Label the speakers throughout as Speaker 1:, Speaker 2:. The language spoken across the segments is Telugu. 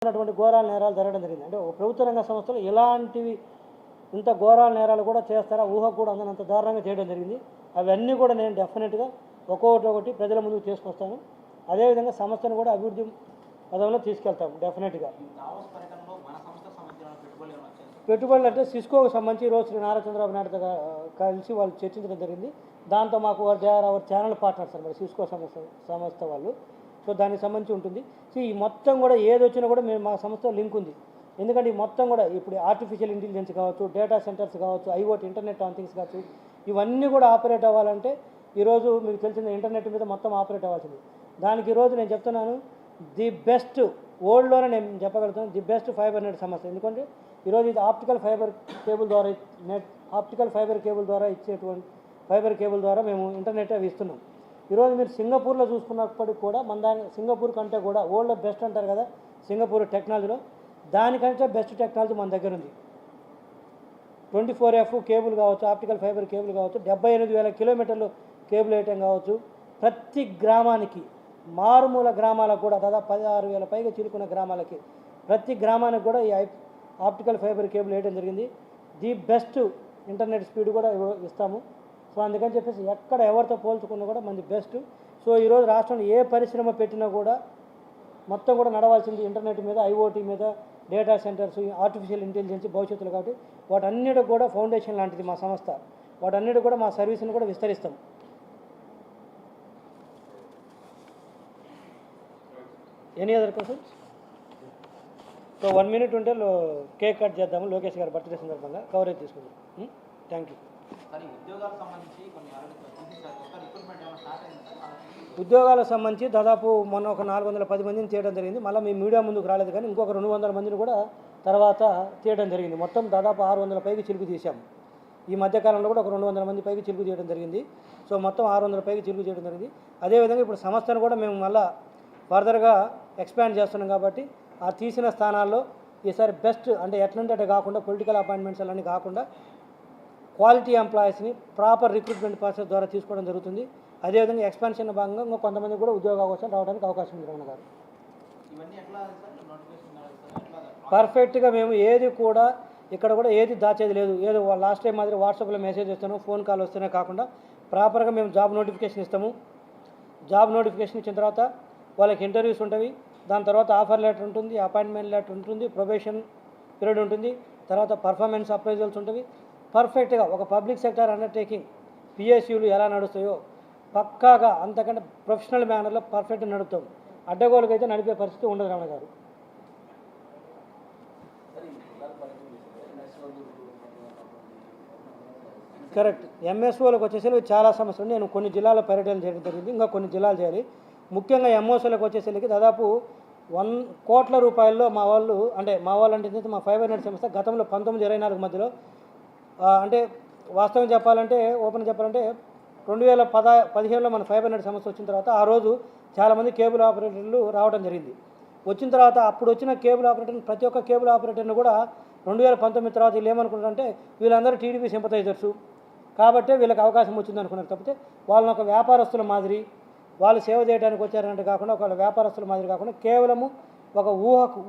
Speaker 1: అటువంటి ఘోరాల నేరాలు జరగడం జరిగింది. అంటే ఒక ప్రభుత్వ రంగ సంస్థలు ఇలాంటివి ఇంత ఘోరాల నేరాలు కూడా చేస్తారా ఊహకు కూడా అందనంత దారుణంగా చేయడం జరిగింది. అవన్నీ కూడా నేను డెఫినెట్గా ఒక్కొక్కటి ప్రజల ముందుకు తీసుకొస్తాను. అదేవిధంగా సంస్థను కూడా అభివృద్ధి పదంలో తీసుకెళ్తాము డెఫినెట్గా. పెట్టుబడులు అంటే సిస్కోకు సంబంధించి ఈరోజు శ్రీ నారా చంద్రబాబు నాయుడుతో కలిసి వాళ్ళు చర్చించడం జరిగింది. దాంతో మాకు అవర్ ఛానల్ పార్ట్నర్స్ అన్నమాట సిస్కో సంస్థ వాళ్ళు. సో దానికి సంబంధించి ఉంటుంది. సో ఈ మొత్తం కూడా ఏది వచ్చినా కూడా మేము మా సంస్థ లింక్ ఉంది. ఎందుకంటే ఈ మొత్తం కూడా ఇప్పుడు ఆర్టిఫిషియల్ ఇంటెలిజెన్స్ కావచ్చు, డేటా సెంటర్స్ కావచ్చు, ఐఓటీ ఇంటర్నెట్ ఆన్ థింగ్స్ కావచ్చు, ఇవన్నీ కూడా ఆపరేట్ అవ్వాలంటే ఈరోజు మీకు తెలిసిన ఇంటర్నెట్ మీద మొత్తం ఆపరేట్ అవ్వాల్సింది. దానికి ఈరోజు నేను చెప్తున్నాను ది బెస్ట్ వరల్డ్లోనే నేను చెప్పగలుగుతాను ది బెస్ట్ ఫైబర్ నెట్ సంస్థ. ఎందుకంటే ఈరోజు ఇది ఆప్టికల్ ఫైబర్ కేబుల్ ద్వారా ఇచ్చేటువంటి ఫైబర్ కేబుల్ ద్వారా మేము ఇంటర్నెట్ అవి ఇస్తున్నాం. ఈరోజు మీరు సింగపూర్లో చూసుకున్నప్పటికి కూడా సింగపూర్ కంటే కూడా వరల్డ్లో బెస్ట్ అంటారు కదా సింగపూర్ టెక్నాలజీలో, దానికంటే బెస్ట్ టెక్నాలజీ మన దగ్గర ఉంది. 24F కేబుల్ కావచ్చు, ఆప్టికల్ ఫైబర్ కేబుల్ కావచ్చు, 78,000 కిలోమీటర్లు కేబుల్ వేయటం కావచ్చు. ప్రతి గ్రామానికి మారుమూల గ్రామాలకు కూడా దాదాపు 16,000 పైగా చిలుకున్న గ్రామాలకి ప్రతి గ్రామానికి కూడా ఈ ఆప్టికల్ ఫైబర్ కేబుల్ వేయడం జరిగింది. ది బెస్ట్ ఇంటర్నెట్ స్పీడ్ కూడా ఇస్తాము. సో అందుకని చెప్పేసి ఎక్కడ ఎవరితో పోల్చుకున్నా కూడా మంది బెస్ట్. సో ఈరోజు రాష్ట్రంలో ఏ పరిశ్రమ పెట్టినా కూడా మొత్తం కూడా నడవాల్సింది ఇంటర్నెట్ మీద, ఐఓటీ మీద, డేటా సెంటర్స్, ఆర్టిఫిషియల్ ఇంటెలిజెన్స్ భవిష్యత్తులో. కాబట్టి వాటన్నిటి కూడా ఫౌండేషన్ లాంటిది మా సంస్థ. వాటన్నిటి కూడా మా సర్వీస్ని కూడా విస్తరిస్తాం. Any other questions? So 1 minute ఉంటే కేక్ కట్ చేద్దాము. లోకేష్ గారి బర్త్డే సందర్భంగా కవరేజ్ తీసుకుందాం. Thank you. ఉద్యోగాలకు సంబంధించి దాదాపు మొన్న ఒక 410 మందిని చేయడం జరిగింది. మళ్ళీ మీ మీడియా ముందుకు రాలేదు, కానీ ఇంకొక 200 మందిని కూడా తర్వాత చేయడం జరిగింది. మొత్తం దాదాపు 600 పైకి చిలుకు తీసాము. ఈ మధ్యకాలంలో కూడా ఒక 200 మంది పైకి చిలుకు చేయడం జరిగింది. సో మొత్తం 600 పైకి చిలుకు చేయడం జరిగింది. అదేవిధంగా ఇప్పుడు సంస్థను కూడా మేము మళ్ళీ ఫర్దర్గా ఎక్స్పాండ్ చేస్తున్నాం. కాబట్టి ఆ తీసిన స్థానాల్లో ఈసారి బెస్ట్ అంటే ఎట్లంటే అట్లా కాకుండా పొలిటికల్ అపాయింట్మెంట్స్ అలాంటి కాకుండా క్వాలిటీ ఎంప్లాయీస్ని ప్రాపర్ రిక్రూట్మెంట్ ప్రాసెస్ ద్వారా తీసుకోవడం జరుగుతుంది. అదేవిధంగా ఎక్స్పాన్షన్ భాగంగా ఇంకా కొంతమంది కూడా ఉద్యోగ అవకాశాలు రావడానికి అవకాశం ఉంది. రమణ గారు పర్ఫెక్ట్గా మేము ఏది కూడా ఇక్కడ కూడా ఏది దాచేది లేదు. ఏదో లాస్ట్ టైం మాదిరి వాట్సాప్లో మెసేజ్ ఇస్తాను, ఫోన్ కాల్ వస్తేనే కాకుండా ప్రాపర్గా మేము జాబ్ నోటిఫికేషన్ ఇస్తాము. జాబ్ నోటిఫికేషన్ ఇచ్చిన తర్వాత వాళ్ళకి ఇంటర్వ్యూస్ ఉంటాయి. దాని తర్వాత ఆఫర్ లెటర్ ఉంటుంది, అపాయింట్మెంట్ లెటర్ ఉంటుంది, ప్రొబేషన్ పీరియడ్ ఉంటుంది, తర్వాత పర్ఫార్మెన్స్ అప్రైజల్స్ ఉంటుంది. పర్ఫెక్ట్గా ఒక పబ్లిక్ సెక్టర్ అండర్టేకింగ్ పిఎస్యూలు ఎలా నడుస్తాయో పక్కాగా అంతకంటే ప్రొఫెషనల్ మేనర్లో పర్ఫెక్ట్గా నడుపుతాం. అడ్డగోలుగా అయితే నడిపే పరిస్థితి ఉండదు. రమణ గారు కరెక్ట్. ఎంఎస్ఓలకు వచ్చేసరికి చాలా సమస్యలు. నేను కొన్ని జిల్లాలో పర్యటన చేయడం జరిగింది, ఇంకా కొన్ని జిల్లాలు చేయాలి. ముఖ్యంగా ఎంఓసీలకు వచ్చేసరికి దాదాపు 1 కోట్ల రూపాయల్లో మా వాళ్ళు అంటే మా ఫైబర్ నెట్ సంస్థ గతంలో 19-24 మధ్యలో అంటే వాస్తవం చెప్పాలంటే ఓపెన్ చెప్పాలంటే 2015లో మన ఫైబర్ నెట్ సంస్థ వచ్చిన తర్వాత ఆ రోజు చాలామంది కేబుల్ ఆపరేటర్లు రావడం జరిగింది. వచ్చిన తర్వాత అప్పుడు వచ్చిన కేబుల్ ఆపరేటర్ని ప్రతి ఒక్క కేబుల్ ఆపరేటర్ని కూడా 2019 తర్వాత వీళ్ళు ఏమనుకుంటారంటే వీళ్ళందరూ టీడీపీ సింపథైజర్సు కాబట్టి వీళ్ళకి అవకాశం వచ్చింది అనుకున్నారు. తప్పితే వాళ్ళని ఒక వ్యాపారస్తుల మాదిరి వాళ్ళు సేవ చేయడానికి వచ్చారంటే కాకుండా ఒక వ్యాపారస్తుల మాదిరి కాకుండా కేవలము ఒక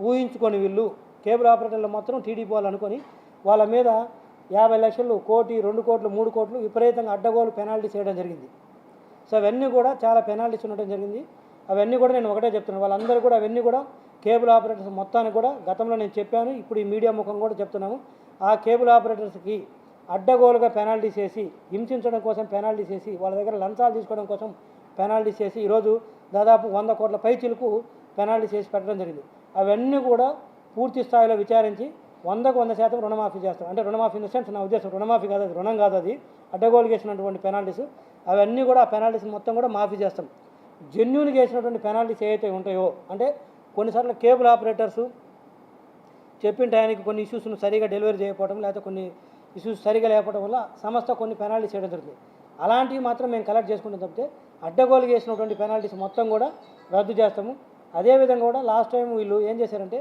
Speaker 1: ఊహించుకొని వీళ్ళు కేబుల్ ఆపరేటర్లు మొత్తం టీడీపీ వాళ్ళు అనుకొని వాళ్ళ మీద 50 లక్షలు, 1 కోటి, 2 కోట్లు, 3 కోట్లు విపరీతంగా అడ్డగోలు పెనాల్టీస్ చేయడం జరిగింది. సో అవన్నీ కూడా చాలా పెనాల్టీస్ ఉండటం జరిగింది. అవన్నీ కూడా నేను ఒకటే చెప్తున్నాను, వాళ్ళందరూ కూడా అవన్నీ కూడా కేబుల్ ఆపరేటర్స్ మొత్తానికి కూడా గతంలో నేను చెప్పాను, ఇప్పుడు ఈ మీడియా ముఖం కూడా చెప్తున్నాము. ఆ కేబుల్ ఆపరేటర్స్కి అడ్డగోలుగా పెనాల్టీస్ చేసి హింసించడం కోసం పెనాల్టీస్ చేసి వాళ్ళ దగ్గర లంచాలు తీసుకోవడం కోసం పెనాల్టీస్ చేసి ఈరోజు దాదాపు 100 కోట్ల పై చిలుకు పెనాల్టీస్ చేసి పెట్టడం జరిగింది. అవన్నీ కూడా పూర్తి స్థాయిలో విచారించి 100కు 100% రుణమాఫీ చేస్తాం. అంటే రుణమాఫీ ఇన్ ద సెన్స్ నా ఉద్దేశం రుణమాఫీ కాదు, అది రుణం కాదు, అది అడ్డగోలుగా వేసినటువంటి పెనాల్టీస్. అవన్నీ కూడా ఆ పెనాల్టీస్ మొత్తం కూడా మాఫీ చేస్తాం. జెన్యూన్గా వేసినటువంటి పెనాల్టీస్ ఏవైతే ఉంటాయో అంటే కొన్నిసార్లు కేబుల్ ఆపరేటర్సు చెప్పిన టయానికి కొన్ని ఇష్యూస్ను సరిగా డెలివరీ చేయకపోవడం లేకపోతే కొన్ని ఇష్యూస్ సరిగా లేకపోవడం వల్ల సంస్థ కొన్ని పెనాల్టీస్ చేయడం జరుగుతుంది. అలాంటివి మాత్రం మేము కలెక్ట్ చేసుకుంటాం. తప్పితే అడ్డగోలుగా వేసినటువంటి పెనాల్టీస్ మొత్తం కూడా రద్దు చేస్తాము. అదేవిధంగా కూడా లాస్ట్ టైం వీళ్ళు ఏం చేశారంటే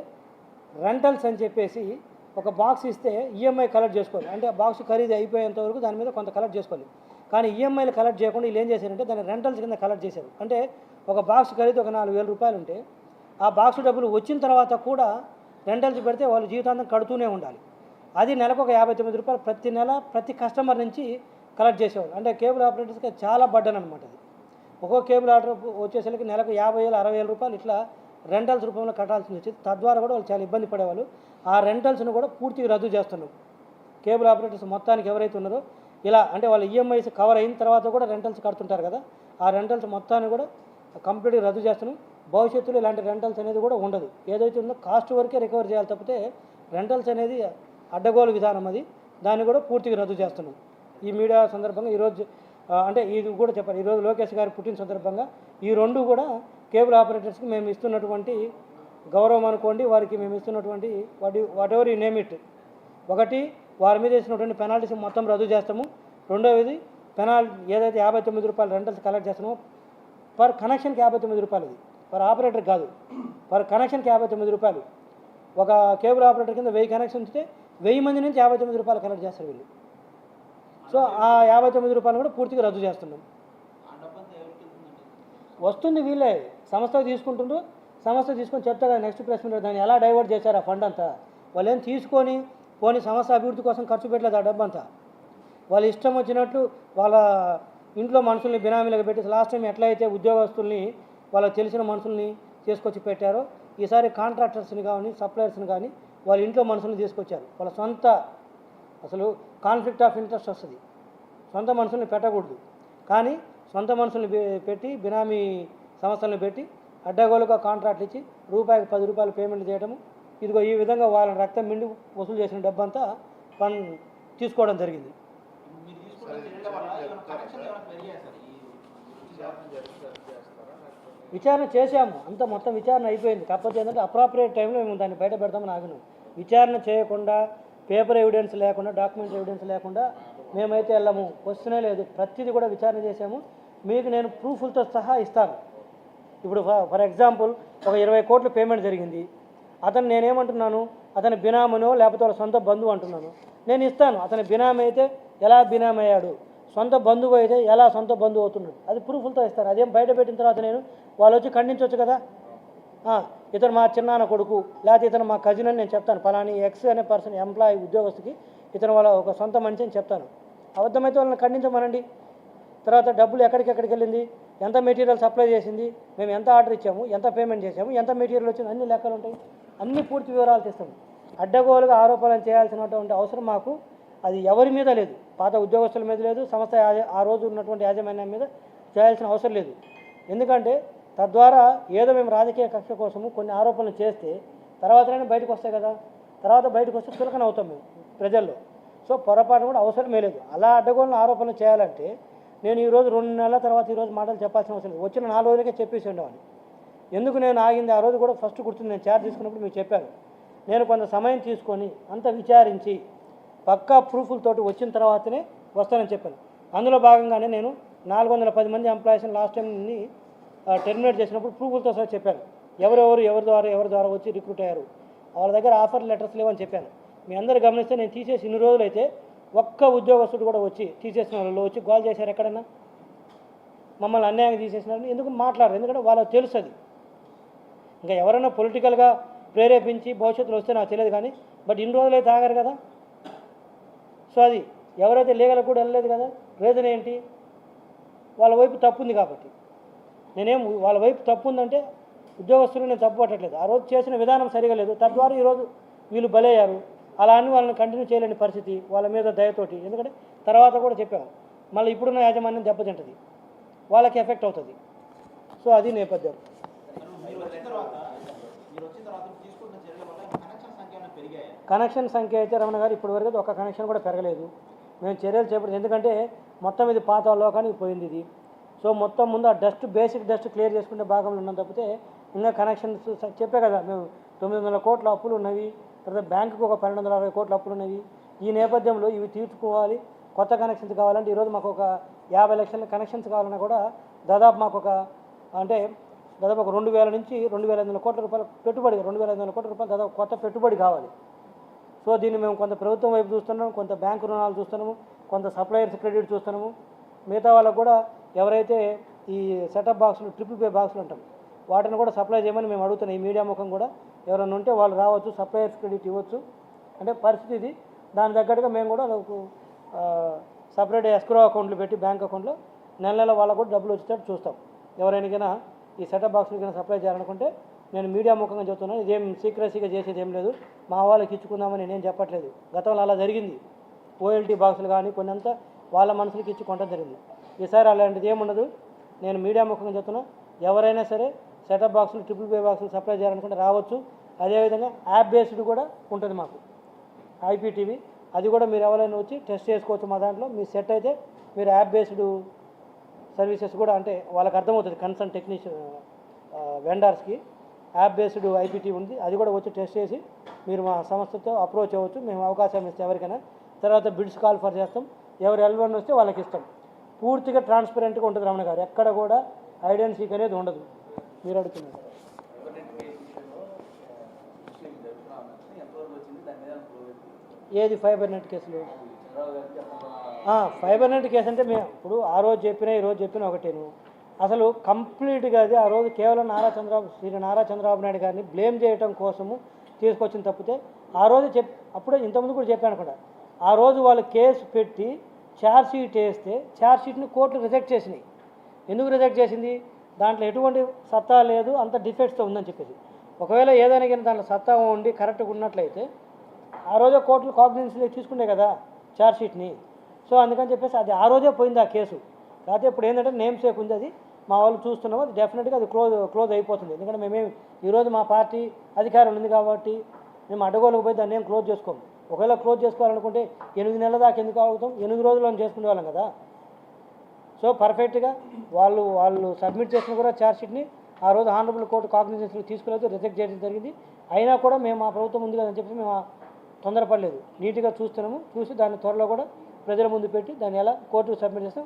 Speaker 1: రెంటల్స్ అని చెప్పేసి ఒక బాక్స్ ఇస్తే ఈఎంఐ కలెక్ట్ చేసుకోవాలి. అంటే ఆ బాక్స్ ఖరీదు అయిపోయేంత వరకు దాని మీద కొంత కలెక్ట్ చేసుకోవాలి. కానీ ఈఎంఐలు కలెక్ట్ చేయకుండా వీళ్ళు ఏం చేశారంటే దాన్ని రెంటల్స్ కింద కలెక్ట్ చేశారు. అంటే ఒక బాక్స్ ఖరీదు ఒక 4,000 రూపాయలు ఉంటే ఆ బాక్స్ డబ్బులు వచ్చిన తర్వాత కూడా రెంటల్స్ పెడితే వాళ్ళు జీవితాంతం కడుతూనే ఉండాలి. అది నెలకు ఒక 59 రూపాయలు ప్రతి నెల ప్రతి కస్టమర్ నుంచి కలెక్ట్ చేసేవాళ్ళు. అంటే కేబుల్ ఆపరేటర్స్కి చాలా బర్డన్ అనమాట అది. ఒక్కో కేబుల్ ఆపరేటర్ వచ్చేసరికి నెలకు 50,000 60,000 రూపాయలు ఇట్లా రెంటల్స్ రూపంలో కట్టాల్సి వచ్చేది. తద్వారా కూడా వాళ్ళు చాలా ఇబ్బంది పడేవాళ్ళు. ఆ రెంటల్స్ను కూడా పూర్తిగా రద్దు చేస్తున్నాం. కేబుల్ ఆపరేటర్స్ మొత్తానికి ఎవరైతే ఉన్నారో ఇలా అంటే వాళ్ళ ఈఎంఐస్ కవర్ అయిన తర్వాత కూడా రెంటల్స్ కడుతుంటారు కదా, ఆ రెంటల్స్ మొత్తాన్ని కూడా కంప్లీట్గా రద్దు చేస్తున్నాం. భవిష్యత్తులో ఇలాంటి రెంటల్స్ అనేది కూడా ఉండదు. ఏదైతే ఉందో కాస్ట్ వరకే రికవర్ చేయాలి తప్పితే రెంటల్స్ అనేది అడ్డగోలు విధానం, అది దాన్ని కూడా పూర్తిగా రద్దు చేస్తున్నాం. ఈ మీడియా సందర్భంగా ఈరోజు అంటే ఇది కూడా చెప్పాలి, ఈరోజు లోకేష్ గారి పుట్టిన సందర్భంగా ఈ రెండు కూడా కేబుల్ ఆపరేటర్స్కి మేము ఇస్తున్నటువంటి గౌరవం అనుకోండి, వారికి మేము ఇస్తున్నటువంటి what ever you name it. ఒకటి, వారి మీద వేసినటువంటి పెనాల్టీస్ మొత్తం రద్దు చేస్తాము. రెండవది ఏదైతే 59 రూపాయలు రెంటల్స్ కలెక్ట్ చేస్తామో పర్ కనెక్షన్కి 59 రూపాయలు, ఇది పర్ ఆపరేటర్ కాదు, పర్ కనెక్షన్కి 59 రూపాయలు. ఒక కేబుల్ ఆపరేటర్ కింద 1000 కనెక్షన్ ఉంచితే 1000 మంది నుంచి 59 రూపాయలు కలెక్ట్ చేస్తారు వీళ్ళు. సో ఆ 59 రూపాయలు కూడా పూర్తిగా రద్దు చేస్తున్నాం. వస్తుంది వీళ్ళే సంస్థ తీసుకుంటుండ్రు, సంస్థ తీసుకొని చెప్తా కదా నెక్స్ట్ ప్రెస్ మీట్ దాన్ని ఎలా డైవర్ట్ చేశారు ఆ ఫండ్ అంతా. వాళ్ళు ఏం తీసుకొని పోనీ సంస్థ అభివృద్ధి కోసం ఖర్చు పెట్టలేదు ఆ డబ్బు అంతా. వాళ్ళు ఇష్టం వచ్చినట్లు వాళ్ళ ఇంట్లో మనుషుల్ని బినామీలకు పెట్టి లాస్ట్ టైం ఎట్లయితే ఉద్యోగస్తుల్ని వాళ్ళకి తెలిసిన మనుషుల్ని తీసుకొచ్చి పెట్టారో ఈసారి కాంట్రాక్టర్స్ని కానీ సప్లయర్స్ని కానీ వాళ్ళ ఇంట్లో మనుషుల్ని తీసుకొచ్చారు. వాళ్ళ సొంత అసలు కాన్ఫ్లిక్ట్ ఆఫ్ ఇంట్రెస్ట్ వస్తుంది, సొంత మనుషుల్ని పెట్టకూడదు. కానీ సొంత మనుషుల్ని పెట్టి బినామీ సంస్థలను పెట్టి అడ్డగోలుగా కాంట్రాక్ట్లు ఇచ్చి రూపాయికి 10 రూపాయలు పేమెంట్ చేయడము, ఇదిగో ఈ విధంగా వాళ్ళ రక్తం మిండి వసూలు చేసిన డబ్బంతా తీసుకోవడం జరిగింది. విచారణ చేశాము, అంతా మొత్తం విచారణ అయిపోయింది. కాకపోతే ఏంటంటే అప్రాప్రియేట్ టైంలో మేము దాన్ని బయట పెడతామని ఆగినాం. విచారణ చేయకుండా, పేపర్ ఎవిడెన్స్ లేకుండా, డాక్యుమెంట్ ఎవిడెన్స్ లేకుండా మేమైతే వెళ్ళము, వస్తూనే లేదు. ప్రతిదీ కూడా విచారణ చేశాము. మీకు నేను ప్రూఫ్లతో సహా ఇస్తాను. ఇప్పుడు ఫర్ ఎగ్జాంపుల్ ఒక 20 కోట్లు పేమెంట్ జరిగింది, అతను నేనేమంటున్నాను, అతని బినామీనో లేకపోతే వాళ్ళ సొంత బంధువు అంటున్నాను. నేను ఇస్తాను, అతని బినామీ అయితే ఎలా బినామీ అయ్యాడు, సొంత బంధువు అయితే ఎలా సొంత బంధువు అవుతున్నాడు, అది ప్రూఫ్లతో ఇస్తారు. అదేం బయట పెట్టిన తర్వాత నేను వాళ్ళు వచ్చి ఖండించవచ్చు కదా, ఇతను మా చిన్నాన్న కొడుకు లేకపోతే ఇతను మా కజిన్ అని నేను చెప్తాను, ఫలాని ఎక్స్ అనే పర్సన్ ఎంప్లాయీ ఉద్యోగస్తుకి ఇతను వాళ్ళ ఒక సొంత మనిషి అని చెప్తాను. అబద్ధమైతే వాళ్ళని ఖండించమనండి. తర్వాత డబ్బులు ఎక్కడికి వెళ్ళింది, ఎంత మెటీరియల్ సప్లై చేసింది, మేము ఎంత ఆర్డర్ ఇచ్చాము, ఎంత పేమెంట్ చేసాము, ఎంత మెటీరియల్ వచ్చింది, అన్ని లెక్కలు ఉంటాయి, అన్ని పూర్తి వివరాలు తీస్తాము. అడ్డగోలుగా ఆరోపణలు చేయాల్సినటువంటి అవసరం మాకు అది ఎవరి మీద లేదు, పాత ఉద్యోగస్తుల మీద లేదు, సంస్థ ఆ రోజు ఉన్నటువంటి యాజమాన్యం మీద చేయాల్సిన అవసరం లేదు. ఎందుకంటే తద్వారా ఏదో మేము రాజకీయ కక్ష కోసము కొన్ని ఆరోపణలు చేస్తే తర్వాతనే బయటకు వస్తాయి కదా, తర్వాత బయటకు వస్తే చులకన అవుతాం మేము ప్రజల్లో. సో పొరపాటు కూడా అవసరమే లేదు. అలా అడ్డగోలున ఆరోపణలు చేయాలంటే నేను ఈరోజు 2 నెలల తర్వాత ఈరోజు మాటలు చెప్పాల్సిన అవసరం లేదు, వచ్చిన 4 రోజులకే చెప్పేసి ఉండేవాడిని. ఎందుకు నేను ఆగింది ఆ రోజు కూడా ఫస్ట్ గుర్తుంది, నేను ఛార్జ్ తీసుకున్నప్పుడు మీకు చెప్పాను. నేను కొంత సమయం తీసుకొని అంత విచారించి పక్కా ప్రూఫ్లతోటి వచ్చిన తర్వాతనే వస్తానని చెప్పాను. అందులో భాగంగానే నేను 410 మంది ఎంప్లాయీస్ని లాస్ట్ టైంని టెర్మినేట్ చేసినప్పుడు ప్రూఫ్లతో సహా చెప్పాను. ఎవరి ద్వారా వచ్చి రిక్రూట్ అయ్యారు, వాళ్ళ దగ్గర ఆఫర్ లెటర్స్ లేవని చెప్పాను. మీ అందరూ గమనిస్తే నేను తీసేసి ఇన్ని రోజులైతే ఒక్క ఉద్యోగస్తుడు కూడా వచ్చి తీసేసిన వాళ్ళు వచ్చి గోల్ చేశారు ఎక్కడన్నా, మమ్మల్ని అన్యాయంగా తీసేసినారని ఎందుకు మాట్లాడరు, ఎందుకంటే వాళ్ళకి తెలుస్తుంది. ఇంకా ఎవరైనా పొలిటికల్గా ప్రేరేపించి భవిష్యత్తులో వస్తే నాకు తెలియదు కానీ బట్ ఇన్ని రోజులైతే ఆగారు కదా. సో అది ఎవరైతే లీగల్ కూడా వెళ్ళలేదు కదా, రీజన్ ఏంటి, వాళ్ళ వైపు తప్పు ఉంది కాబట్టి. నేనేం వాళ్ళ వైపు తప్పు ఉందంటే ఉద్యోగస్తులు నేను తప్పు పట్టట్లేదు, ఆ రోజు చేసిన విధానం సరిగా లేదు, తద్వారా ఈరోజు వీళ్ళు బలయ్యారు. అలా అని వాళ్ళని కంటిన్యూ చేయలేని పరిస్థితి వాళ్ళ మీద దయతోటి, ఎందుకంటే తర్వాత కూడా చెప్పాము మళ్ళీ ఇప్పుడున్న యాజమాన్యం దెబ్బతింటుంది, వాళ్ళకి ఎఫెక్ట్ అవుతుంది. సో అది నేపథ్యం. కనెక్షన్ సంఖ్య అయితే రమణ గారు ఇప్పటివరకు ఒక కనెక్షన్ కూడా పెరగలేదు. మేము చర్యలు చేపట్టాం, ఎందుకంటే మొత్తం ఇది పాత లోకానికి పోయింది ఇది. సో మొత్తం ముందు ఆ బేసిక్ డస్ట్ క్లియర్ చేసుకునే భాగంలో ఉన్నాం తప్పితే ఇంకా కనెక్షన్స్ చెప్పే కదా, మేము 900 కోట్ల అప్పులు ఉన్నవి, తర్వాత బ్యాంకుకు ఒక 1260 కోట్ల అప్పులు ఉన్నవి. ఈ నేపథ్యంలో ఇవి తీర్చుకోవాలి, కొత్త కనెక్షన్స్ కావాలంటే ఈరోజు మాకు ఒక 50 లక్షల కనెక్షన్స్ కావాలన్నా కూడా దాదాపు మాకు ఒక దాదాపు ఒక 2000 నుంచి 2500 కోట్ల రూపాయల పెట్టుబడి, 2500 కోట్ల రూపాయలు దాదాపు కొత్త పెట్టుబడి కావాలి. సో దీన్ని మేము కొంత ప్రభుత్వం వైపు చూస్తున్నాము, కొంత బ్యాంకు రుణాలు చూస్తున్నాము, కొంత సప్లయర్స్ క్రెడిట్ చూస్తున్నాము. మిగతా వాళ్ళకు కూడా ఎవరైతే ఈ సెటప్ బాక్సులు ట్రిపుల్ పే బాక్సులు అంటాం వాటిని కూడా సప్లై చేయమని మేము అడుగుతున్నాం. ఈ మీడియా ముఖం కూడా ఎవరైనా ఉంటే వాళ్ళు రావచ్చు, సప్లయర్స్ క్రెడిట్ ఇవ్వచ్చు. అంటే పరిస్థితి ఇది. దాని తగ్గట్టుగా మేము కూడా సపరేట్ ఎస్క్రో అకౌంట్లు పెట్టి బ్యాంక్ అకౌంట్లో నెల నెల వాళ్ళకు కూడా డబ్బులు వచ్చేటట్టు చూస్తాం. ఎవరైనా ఈ సెటప్ బాక్స్లు సప్లై చేయాలనుకుంటే నేను మీడియా ముఖంగా చెప్తున్నాను. ఇదేం సీక్రెసీగా చేసేది ఏం లేదు, మా వాళ్ళకి ఇచ్చుకుందామని నేను చెప్పట్లేదు. గతంలో అలా జరిగింది. ఓఎల్టీ బాక్సులు కానీ కొన్ని అంతా వాళ్ళ మనుషులకి ఇచ్చి కొనడం జరిగింది. ఈసారి అలాంటిది ఏముండదు. నేను మీడియా ముఖంగా చెప్తున్నా, ఎవరైనా సరే సెటప్ బాక్సులు, ట్రిపుల్ పే బాక్సులు సప్లై చేయాలనుకుంటే రావచ్చు. అదేవిధంగా యాప్ బేస్డ్ కూడా ఉంటుంది మాకు ఐపీటీవీ. అది కూడా మీరు ఎవరైనా వచ్చి టెస్ట్ చేసుకోవచ్చు. మా దాంట్లో మీ సెట్ అయితే మీరు యాప్ బేస్డ్ సర్వీసెస్ కూడా, అంటే వాళ్ళకి అర్థమవుతుంది కన్సర్న్ టెక్నీషియన్ వెండర్స్కి యాప్ బేస్డ్ ఐపీటీ ఉంది. అది కూడా వచ్చి టెస్ట్ చేసి మీరు మా సంస్థతో అప్రోచ్ అవ్వచ్చు. మేము అవకాశం ఇస్తాం ఎవరికైనా. తర్వాత బిడ్స్ కాల్ ఫర్ చేస్తాం. ఎవరు L1 వస్తే వాళ్ళకి ఇస్తాం. పూర్తిగా ట్రాన్స్పరెంట్గా ఉంటుంది రమణ గారు. ఎక్కడ కూడా ఐడెంట్ సీక్ అనేది ఉండదు. మీరు అడుగుతున్నారు ఏది ఫైబర్ నెట్ కేసులు? ఫైబర్ నెట్ కేసు అంటే మేము ఇప్పుడు ఆ రోజు చెప్పినా ఈ రోజు చెప్పినా ఒకటేను. అసలు కంప్లీట్గా అది ఆ రోజు కేవలం శ్రీ నారా చంద్రబాబు నాయుడు గారిని బ్లేమ్ చేయడం కోసము తీసుకొచ్చిన తప్పితే ఆ రోజు అప్పుడే ఇంతకుముందు కూడా చెప్పాను కూడా. ఆ రోజు వాళ్ళు కేసు పెట్టి ఛార్జ్ షీట్ వేస్తే ఛార్జ్ షీట్ని కోర్టులు రిజెక్ట్ చేసినాయి. ఎందుకు రిజెక్ట్ చేసింది? దాంట్లో ఎటువంటి సత్తా లేదు, అంత డిఫెక్ట్స్తో ఉందని చెప్పేసి. ఒకవేళ ఏదైనా కానీ దాంట్లో సత్తా ఉండి కరెక్ట్గా ఉన్నట్లయితే ఆ రోజే కోర్టులు కాగ్నిజెన్స్లో తీసుకుండే కదా ఛార్జ్ షీట్ని. సో అందుకని చెప్పేసి అది ఆ రోజే పోయింది ఆ కేసు. కాకపోతే ఇప్పుడు ఏంటంటే నేమ్ సేక్ ఉంది. అది మా వాళ్ళు చూస్తున్నాము. అది డెఫినెట్గా అది క్లోజ్ అయిపోతుంది. ఎందుకంటే మేమేం ఈరోజు మా పార్టీ అధికారం ఉంది కాబట్టి మేము అడ్డగోలకు పోయి దాన్ని ఏం క్లోజ్ చేసుకోము. ఒకవేళ క్లోజ్ చేసుకోవాలనుకుంటే 8 నెలల దాకా ఎందుకు అవుతాం? 8 రోజుల్లో చేసుకునే వాళ్ళం కదా. సో పర్ఫెక్ట్గా వాళ్ళు సబ్మిట్ చేసిన కూడా ఛార్జ్ షీట్ని ఆ రోజు ఆనరబుల్ కోర్టు కాగ్నిజెన్స్లో తీసుకులేదు, రిజెక్ట్ చేయడం జరిగింది. అయినా కూడా మేము మా ప్రభుత్వం ఉంది కదని చెప్పి మేము తొందరపడలేదు. నీట్గా చూస్తున్నాము. చూసి దాన్ని త్వరలో కూడా ప్రజల ముందు పెట్టి దాన్ని ఎలా కోర్టుకు సబ్మిట్ చేస్తాం.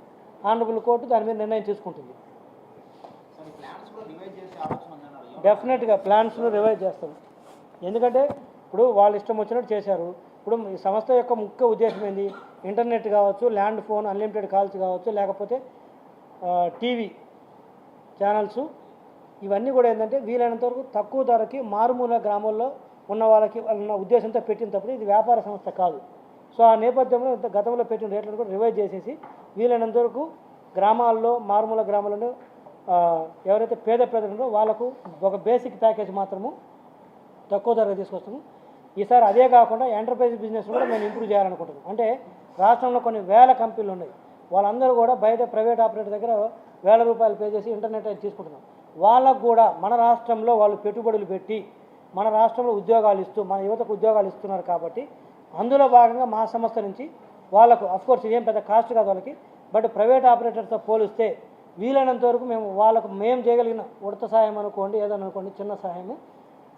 Speaker 1: ఆనరబుల్ కోర్టు దాని మీద నిర్ణయం తీసుకుంటుంది. డెఫినెట్గా ప్లాన్స్ను రివైజ్ చేస్తాం. ఎందుకంటే ఇప్పుడు వాళ్ళు ఇష్టం వచ్చినట్టు చేశారు. ఇప్పుడు ఈ సంస్థ యొక్క ముఖ్య ఉద్దేశం ఏంది? ఇంటర్నెట్ కావచ్చు, ల్యాండ్ ఫోన్, అన్లిమిటెడ్ కాల్స్ కావచ్చు, లేకపోతే టీవీ ఛానల్స్, ఇవన్నీ కూడా ఏంటంటే వీలైనంత వరకు తక్కువ ధరకి మారుమూల గ్రామాల్లో ఉన్న వాళ్ళకి ఉన్న ఉద్దేశంతో పెట్టినప్పుడు ఇది వ్యాపార సంస్థ కాదు. సో ఆ నేపథ్యంలో గతంలో పెట్టిన రేట్లను కూడా రివైజ్ చేసేసి వీలైనంత వరకు గ్రామాల్లో, మారుమూల గ్రామాల్లో ఎవరైతే పేద ప్రజలు వాళ్ళకు ఒక బేసిక్ ప్యాకేజ్ మాత్రము తక్కువ ధరగా తీసుకొస్తాము. ఈసారి అదే కాకుండా ఎంటర్ప్రైజ్ బిజినెస్ కూడా మేము ఇంప్రూవ్ చేయాలనుకుంటున్నాం. అంటే రాష్ట్రంలో కొన్ని వేల కంపెనీలు ఉన్నాయి. వాళ్ళందరూ కూడా బయట ప్రైవేట్ ఆపరేటర్ దగ్గర ₹1000 పే చేసి ఇంటర్నెట్ అయితే తీసుకుంటున్నాం. వాళ్ళకు కూడా మన రాష్ట్రంలో వాళ్ళు పెట్టుబడులు పెట్టి మన రాష్ట్రంలో ఉద్యోగాలు ఇస్తూ మన యువతకు ఉద్యోగాలు ఇస్తున్నారు. కాబట్టి అందులో భాగంగా మా సంస్థ నుంచి వాళ్ళకు అఫ్కోర్స్ ఇదేం పెద్ద కాస్ట్ కాదు వాళ్ళకి, బట్ ప్రైవేట్ ఆపరేటర్తో పోలిస్తే వీలైనంత వరకు మేము చేయగలిగిన ఉడత సహాయం అనుకోండి, ఏదైనా అనుకోండి, చిన్న సహాయము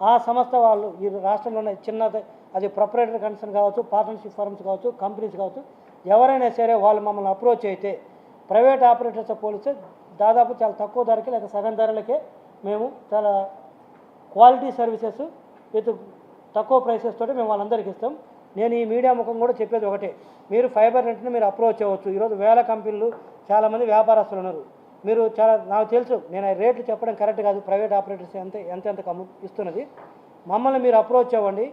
Speaker 1: ఆ సంస్థ వాళ్ళు ఈ రాష్ట్రంలోనే చిన్నది, అది ప్రొపరేటర్ కన్సర్న్ కావచ్చు, పార్ట్నర్షిప్ ఫర్మ్స్ కావచ్చు, కంపెనీస్ కావచ్చు, ఎవరైనా సరే వాళ్ళు మమ్మల్ని అప్రోచ్ అయితే ప్రైవేట్ ఆపరేటర్స్తో పోలిస్తే దాదాపు చాలా తక్కువ ధరకే లేదా సగం ధరలకే మేము చాలా క్వాలిటీ సర్వీసెస్ విత్ తక్కువ ప్రైసెస్ తోటి మేము వాళ్ళందరికీ ఇస్తాం. నేను ఈ మీడియా ముఖం కూడా చెప్పేది ఒకటే, మీరు ఫైబర్ నెట్ని మీరు అప్రోచ్ అవ్వచ్చు. ఈరోజు వేల కంపెనీలు, చాలామంది వ్యాపారస్తులు ఉన్నారు. మీరు నాకు తెలుసు, నేను రేట్లు చెప్పడం కరెక్ట్ కాదు. ప్రైవేట్ ఆపరేటర్స్ ఎంత ఇస్తున్నది. మమ్మల్ని మీరు అప్రోచ్ అవ్వండి.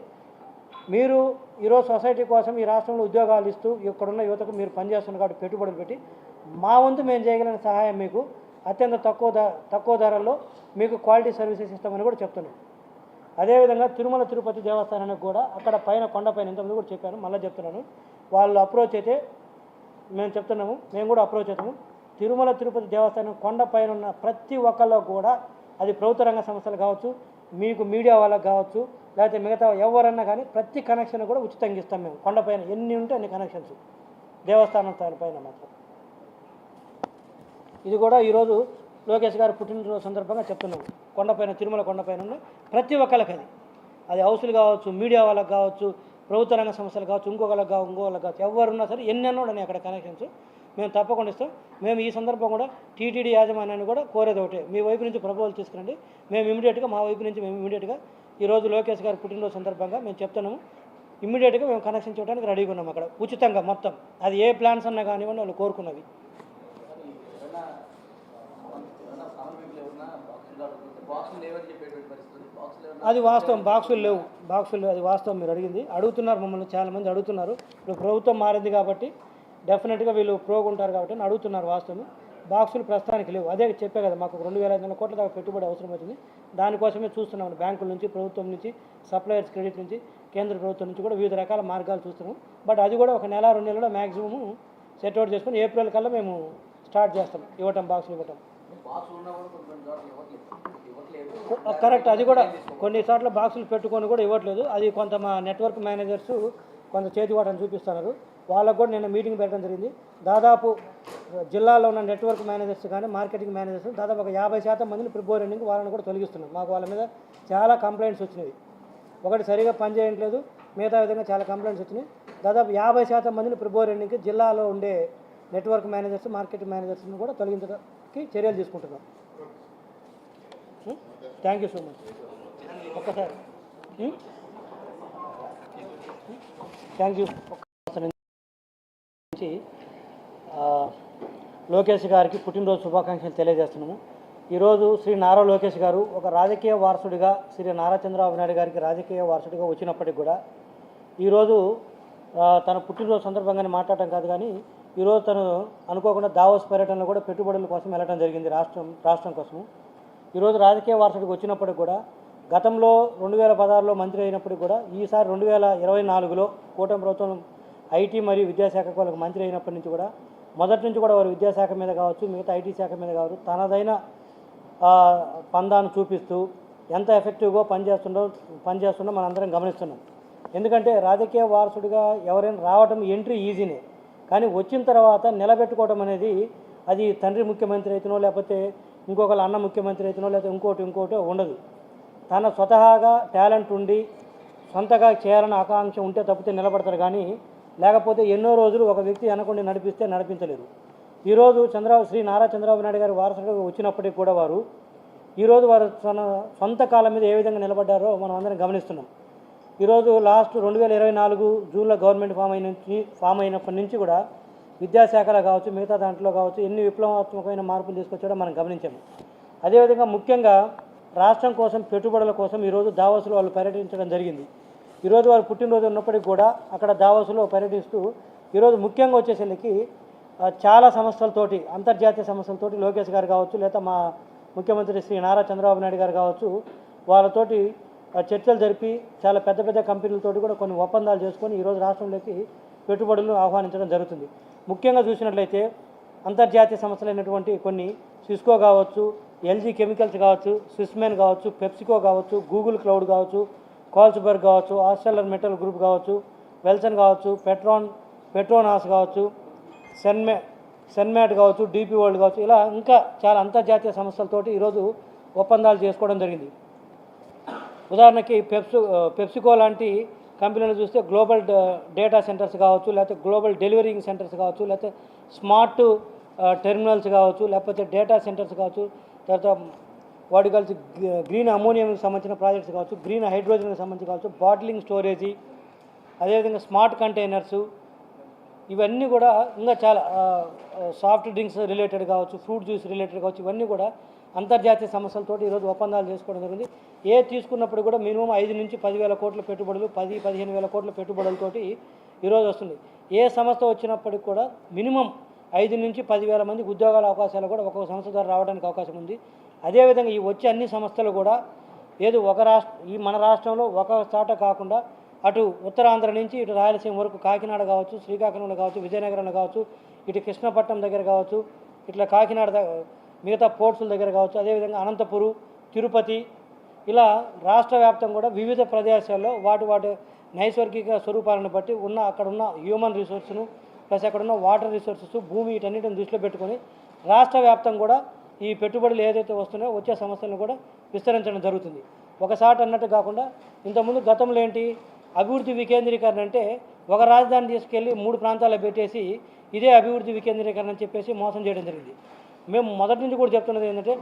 Speaker 1: మీరు ఈరోజు సొసైటీ కోసం ఈ రాష్ట్రంలో ఉద్యోగాలు ఇస్తూ ఇక్కడున్న యువతకు మీరు పనిచేస్తున్నారు కాబట్టి పెట్టుబడులు పెట్టి మా వంతు మేము చేయగలిగిన సహాయం మీకు అత్యంత తక్కువ ధరల్లో మీకు క్వాలిటీ సర్వీసెస్ ఇస్తామని కూడా చెప్తున్నాను. అదేవిధంగా తిరుమల తిరుపతి దేవస్థానానికి కూడా అక్కడ పైన కొండపైన ఇంతకుముందు కూడా చెప్పాను, మళ్ళీ చెప్తున్నాను. వాళ్ళు అప్రోచ్ అయితే మేము కూడా అప్రోచ్ అవుతాము. తిరుమల తిరుపతి దేవస్థానం కొండపైన ఉన్న ప్రతి ఒక్కళ్ళు కూడా, అది ప్రభుత్వ రంగ సంస్థలు కావచ్చు, మీకు మీడియా వాళ్ళకి కావచ్చు, లేకపోతే మిగతా ఎవరన్నా కానీ ప్రతి కనెక్షన్ కూడా ఉచితంగా ఇస్తాం మేము. కొండపైన ఎన్ని ఉంటే అన్ని కనెక్షన్స్ దేవస్థానం పైన మాత్రం. ఇది కూడా ఈరోజు లోకేష్ గారు పుట్టినరోజు సందర్భంగా చెప్తున్నాము. తిరుమల కొండపైన ఉన్న ప్రతి ఒక్కళ్ళకి అది హౌసులు కావచ్చు, మీడియా వాళ్ళకి కావచ్చు, ప్రభుత్వ రంగ సంస్థలు కావచ్చు, ఇంకొకళ్ళకి కావచ్చు, ఎవరున్నా సరే ఎన్నెన్నో ఉన్నాయి అక్కడ కనెక్షన్స్. మేము తప్పకుండా ఇస్తాం. మేము ఈ సందర్భం కూడా టీటీడీ యాజమాన్యాన్ని కూడా కోరేది ఒకటే, మీ వైపు నుంచి ప్రపోజల్ తీసుకురండి. మేము ఇమీడియట్గా మా వైపు నుంచి ఇమీడియట్గా ఈరోజు లోకేష్ గారు పుట్టినరోజు సందర్భంగా మేము చెప్తున్నాము, ఇమీడియట్గా మేము కనెక్షన్ చేయడానికి రెడీగా ఉన్నాం. అక్కడ ఉచితంగా మొత్తం అది ఏ ప్లాన్స్ అన్నా కానివ్వండి వాళ్ళు కోరుకున్నవి. అది వాస్తవం, బాక్సులు లేవు, అది వాస్తవం. మీరు అడుగుతున్నారు మమ్మల్ని, చాలామంది అడుగుతున్నారు. ఇప్పుడు ప్రభుత్వం మారింది కాబట్టి డెఫినెట్గా వీళ్ళు ప్రోగా ఉంటారు కాబట్టి అడుగుతున్నారు. వాస్తవం, బాక్సులు ప్రస్తుతానికి లేవు. అదే చెప్పే కదా, మాకు 2,500 కోట్ల దాకా పెట్టుబడి అవసరం అవుతుంది. దానికోసమే చూస్తున్నాం, బ్యాంకుల నుంచి, ప్రభుత్వం నుంచి, సప్లయర్స్ క్రెడిట్ నుంచి, కేంద్ర ప్రభుత్వం నుంచి కూడా వివిధ రకాల మార్గాలు చూస్తున్నాం. బట్ అది కూడా ఒక నెల 2 నెలల్లో మ్యాక్సిమం సెట్అవుట్ చేసుకుని ఏప్రిల్ కల్లా మేము స్టార్ట్ చేస్తాం ఇవ్వటం, బాక్సులు ఇవ్వటం. కరెక్ట్, అది కూడా కొన్నిసార్లు బాక్సులు పెట్టుకొని కూడా ఇవ్వట్లేదు. అది కొంత మా నెట్వర్క్ మేనేజర్స్ కొంత చేతివాటని చూపిస్తున్నారు. వాళ్ళకు కూడా నిన్న మీటింగ్ పెట్టడం జరిగింది. దాదాపు జిల్లాలో ఉన్న నెట్వర్క్ మేనేజర్స్ కానీ మార్కెటింగ్ మేనేజర్స్ దాదాపు ఒక 50% మందిని ప్రిపేర్ ఎండింగ్ వాళ్ళని కూడా తొలగిస్తున్నాం. మాకు వాళ్ళ మీద చాలా కంప్లైంట్స్ వచ్చినాయి. ఒకటి సరిగా పనిచేయట్లేదు, మిగతా విధంగా చాలా కంప్లైంట్స్ వచ్చినాయి. దాదాపు 50% మందిని ప్రిపేర్ ఎండింగ్కి జిల్లాలో ఉండే నెట్వర్క్ మేనేజర్స్, మార్కెటింగ్ మేనేజర్స్ని కూడా తొలగించడానికి చర్యలు తీసుకుంటున్నాం. Thank you so much. ఒక్కసారి థ్యాంక్ యూ. లోకేష్ గారికి పుట్టినరోజు శుభాకాంక్షలు తెలియజేస్తున్నాము. ఈరోజు శ్రీ నారా లోకేష్ గారు ఒక రాజకీయ వారసుడిగా, శ్రీ నారా చంద్రబాబు నాయుడు గారికి రాజకీయ వారసుడిగా వచ్చినప్పటికి కూడా ఈరోజు తన పుట్టినరోజు సందర్భంగానే మాట్లాడటం కాదు, కానీ ఈరోజు తను అనుకోకుండా దావోస్ పర్యటనలో కూడా పెట్టుబడుల కోసం వెళ్ళడం జరిగింది, రాష్ట్రం కోసం. ఈరోజు రాజకీయ వారసుడికి వచ్చినప్పటికి కూడా గతంలో 2016లో మంత్రి అయినప్పటికి కూడా ఈసారి 2024లో కూటమి ప్రభుత్వం ఐటీ మరియు విద్యాశాఖ వాళ్ళకి మంత్రి అయినప్పటి నుంచి కూడా మొదటి నుంచి కూడా వారు విద్యాశాఖ మీద కావచ్చు, మిగతా ఐటీ శాఖ మీద కావచ్చు, తనదైన పందాను చూపిస్తూ ఎంత ఎఫెక్టివ్గా పనిచేస్తుండో మనందరం గమనిస్తున్నాం. ఎందుకంటే రాజకీయ వారసుడిగా ఎవరైనా రావడం ఎంట్రీ ఈజీనే, కానీ వచ్చిన తర్వాత నిలబెట్టుకోవడం అనేది అది తండ్రి ముఖ్యమంత్రి అయితేనో, లేకపోతే ఇంకొకరు అన్న ముఖ్యమంత్రి అయితేనో, లేకపోతే ఇంకోటి ఉండదు. తన స్వతహాగా టాలెంట్ ఉండి సొంతగా చేయాలని ఆకాంక్ష ఉంటే తప్పితే నిలబడతారు, కానీ లేకపోతే ఎన్నో రోజులు ఒక వ్యక్తి వెనకుండి నడిపించలేరు. ఈరోజు శ్రీ నారా చంద్రబాబు నాయుడు గారి వారసుడిగా వచ్చినప్పటికీ కూడా ఈరోజు వారు తన సొంత కాలం మీద ఏ విధంగా నిలబడ్డారో మనం అందరం గమనిస్తున్నాం. ఈరోజు లాస్ట్ 2024 జూన్లో గవర్నమెంట్ ఫామ్ అయినప్పటి నుంచి కూడా విద్యాశాఖలో కావచ్చు, మిగతా దాంట్లో కావచ్చు ఎన్ని విప్లవాత్మకమైన మార్పులు తీసుకొచ్చాడో మనం గమనించాము. అదేవిధంగా ముఖ్యంగా రాష్ట్రం కోసం, పెట్టుబడుల కోసం ఈరోజు దావోస్లో వాళ్ళు పర్యటించడం జరిగింది. ఈరోజు వారు పుట్టినరోజు ఉన్నప్పటికీ కూడా అక్కడ దావోస్లో పర్యటిస్తూ ఈరోజు ముఖ్యంగా వచ్చేసరికి చాలా సంస్థలతోటి, అంతర్జాతీయ సంస్థలతోటి లోకేష్ గారు కావచ్చు, లేదా మా ముఖ్యమంత్రి శ్రీ నారా చంద్రబాబు నాయుడు గారు కావచ్చు, వాళ్ళతోటి చర్చలు జరిపి చాలా పెద్ద పెద్ద కంపెనీలతోటి కూడా కొన్ని ఒప్పందాలు చేసుకొని ఈరోజు రాష్ట్రంలోకి పెట్టుబడులను ఆహ్వానించడం జరుగుతుంది. ముఖ్యంగా చూసినట్లయితే అంతర్జాతీయ సంస్థలైనటువంటి కొన్ని సిస్కో కావచ్చు, ఎల్జీ కెమికల్స్ కావచ్చు, స్విస్మెన్ కావచ్చు, పెప్సికో కావచ్చు, గూగుల్ క్లౌడ్ కావచ్చు, కాల్స్బర్గ్ కావచ్చు, ఆర్సెలర్ మెటల్ గ్రూప్ కావచ్చు, వెల్సన్ కావచ్చు, పెట్రోనాస్ కావచ్చు, సెన్మ్యాట్ కావచ్చు, డీపీ వరల్డ్ కావచ్చు, ఇలా ఇంకా చాలా అంతర్జాతీయ సంస్థలతోటి ఈరోజు ఒప్పందాలు చేసుకోవడం జరిగింది. ఉదాహరణకి పెప్సికో లాంటి కంపెనీలు చూస్తే గ్లోబల్ డేటా సెంటర్స్ కావచ్చు, లేకపోతే గ్లోబల్ డెలివరింగ్ సెంటర్స్ కావచ్చు, లేకపోతే స్మార్ట్ టెర్మినల్స్ కావచ్చు, లేకపోతే డేటా సెంటర్స్ కావచ్చు, తర్వాత వాటి కలిసి గ్రీన్ అమోనియంకి సంబంధించిన ప్రాజెక్ట్స్ కావచ్చు, గ్రీన్ హైడ్రోజన్కి సంబంధించి కావచ్చు, బాటిలింగ్ స్టోరేజీ, అదేవిధంగా స్మార్ట్ కంటైనర్సు, ఇవన్నీ కూడా ఇంకా చాలా సాఫ్ట్ డ్రింక్స్ రిలేటెడ్ కావచ్చు, ఫ్రూట్ జ్యూస్ రిలేటెడ్ కావచ్చు, ఇవన్నీ కూడా అంతర్జాతీయ సంస్థలతో ఈరోజు ఒప్పందాలు చేసుకోవడం జరిగింది. తీసుకున్నప్పుడు కూడా మినిమం 5 నుంచి 10,000 కోట్ల పెట్టుబడులు, 10-15,000 కోట్ల పెట్టుబడులతోటి ఈరోజు వస్తుంది. ఏ సంస్థ వచ్చినప్పటికి కూడా మినిమం 5 నుంచి 10,000 మందికి ఉద్యోగాల అవకాశాలు కూడా ఒక్కొక్క సంస్థ ద్వారా రావడానికి అవకాశం ఉంది. అదేవిధంగా ఈ వచ్చే అన్ని సంస్థలు కూడా మన రాష్ట్రంలో ఒక చాట కాకుండా అటు ఉత్తరాంధ్ర నుంచి ఇటు రాయలసీమ వరకు, కాకినాడ కావచ్చు, శ్రీకాకుళంలో కావచ్చు, విజయనగరంలో కావచ్చు, ఇటు కృష్ణపట్నం దగ్గర కావచ్చు, ఇట్లా కాకినాడ మిగతా పోర్ట్సుల దగ్గర కావచ్చు, అదేవిధంగా అనంతపురం, తిరుపతి, ఇలా రాష్ట్ర వ్యాప్తం కూడా వివిధ ప్రదేశాల్లో వాటి నైసర్గిక స్వరూపాలను బట్టి అక్కడ ఉన్న హ్యూమన్ రిసోర్స్ను ప్లస్ అక్కడ ఉన్న వాటర్ రిసోర్సెస్, భూమి, వీటన్నిటిని దృష్టిలో పెట్టుకొని రాష్ట్ర వ్యాప్తం కూడా ఈ పెట్టుబడులు ఏదైతే వస్తున్నాయో వచ్చే సంస్థలను కూడా విస్తరించడం జరుగుతుంది. ఒకసారి అన్నట్టు కాకుండా ఇంతకుముందు గతంలో ఏంటి అభివృద్ధి వికేంద్రీకరణ అంటే ఒక రాజధాని తీసుకెళ్ళి 3 ప్రాంతాల్లో పెట్టేసి ఇదే అభివృద్ధి వికేంద్రీకరణ అని చెప్పేసి మోసం చేయడం జరిగింది. మేము మొదటి నుంచి కూడా చెప్తున్నది ఏంటంటే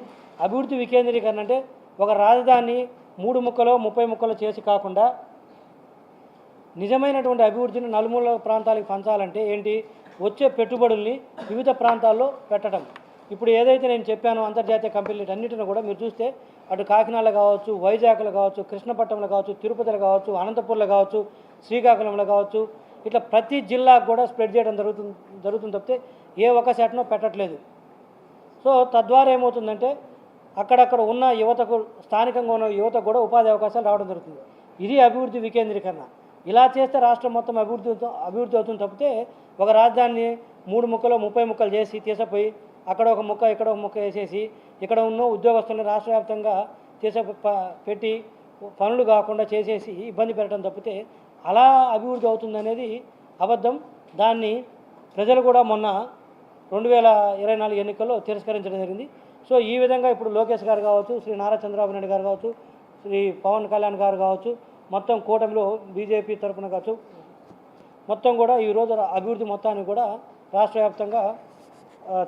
Speaker 1: అభివృద్ధి వికేంద్రీకరణ అంటే ఒక రాజధాని 3 ముక్కలో 30 ముక్కలో చేసి కాకుండా నిజమైనటువంటి అభివృద్ధిని నలుమూల ప్రాంతాలకు పంచాలంటే ఏంటి, వచ్చే పెట్టుబడుల్ని వివిధ ప్రాంతాల్లో పెట్టడం. ఇప్పుడు ఏదైతే నేను చెప్పానో అంతర్జాతీయ కంపెనీలు అన్నిటిని కూడా మీరు చూస్తే అటు కాకినాడలో కావచ్చు, వైజాగ్లో కావచ్చు, కృష్ణపట్నంలో కావచ్చు, తిరుపతిలో కావచ్చు, అనంతపూర్లో కావచ్చు, శ్రీకాకుళంలో కావచ్చు, ఇట్లా ప్రతి జిల్లాకు కూడా స్ప్రెడ్ చేయడం జరుగుతుంది తప్పితే ఏ ఒక్క సెట్నో పెట్టట్లేదు. సో తద్వారా ఏమవుతుందంటే అక్కడక్కడ ఉన్న యువతకు, స్థానికంగా ఉన్న యువతకు కూడా ఉపాధి అవకాశాలు రావడం జరుగుతుంది. ఇది అభివృద్ధి వికేంద్రీకరణ. ఇలా చేస్తే రాష్ట్రం మొత్తం అభివృద్ధి అవుతుంది తప్పితే ఒక రాజధానిని 3 ముక్కలు 30 ముక్కలు చేసి తీసుకుపోయి అక్కడ ఒక ముక్క ఇక్కడ ఒక ముక్క వేసేసి ఇక్కడ ఉన్న ఉద్యోగస్తులను రాష్ట్ర వ్యాప్తంగా పెట్టి పనులు కాకుండా చేసేసి ఇబ్బంది పెట్టడం తప్పితే అలా అభివృద్ధి అవుతుందనేది అబద్ధం. దాన్ని ప్రజలు కూడా మొన్న 2024 ఎన్నికల్లో తిరస్కరించడం జరిగింది. సో ఈ విధంగా ఇప్పుడు లోకేష్ గారు కావచ్చు, శ్రీ నారా చంద్రబాబు నాయుడు గారు కావచ్చు, శ్రీ పవన్ కళ్యాణ్ గారు కావచ్చు, మొత్తం కూటమిలో బీజేపీ తరఫున కావచ్చు, మొత్తం కూడా ఈరోజు అభివృద్ధి మొత్తాన్ని కూడా రాష్ట్ర వ్యాప్తంగా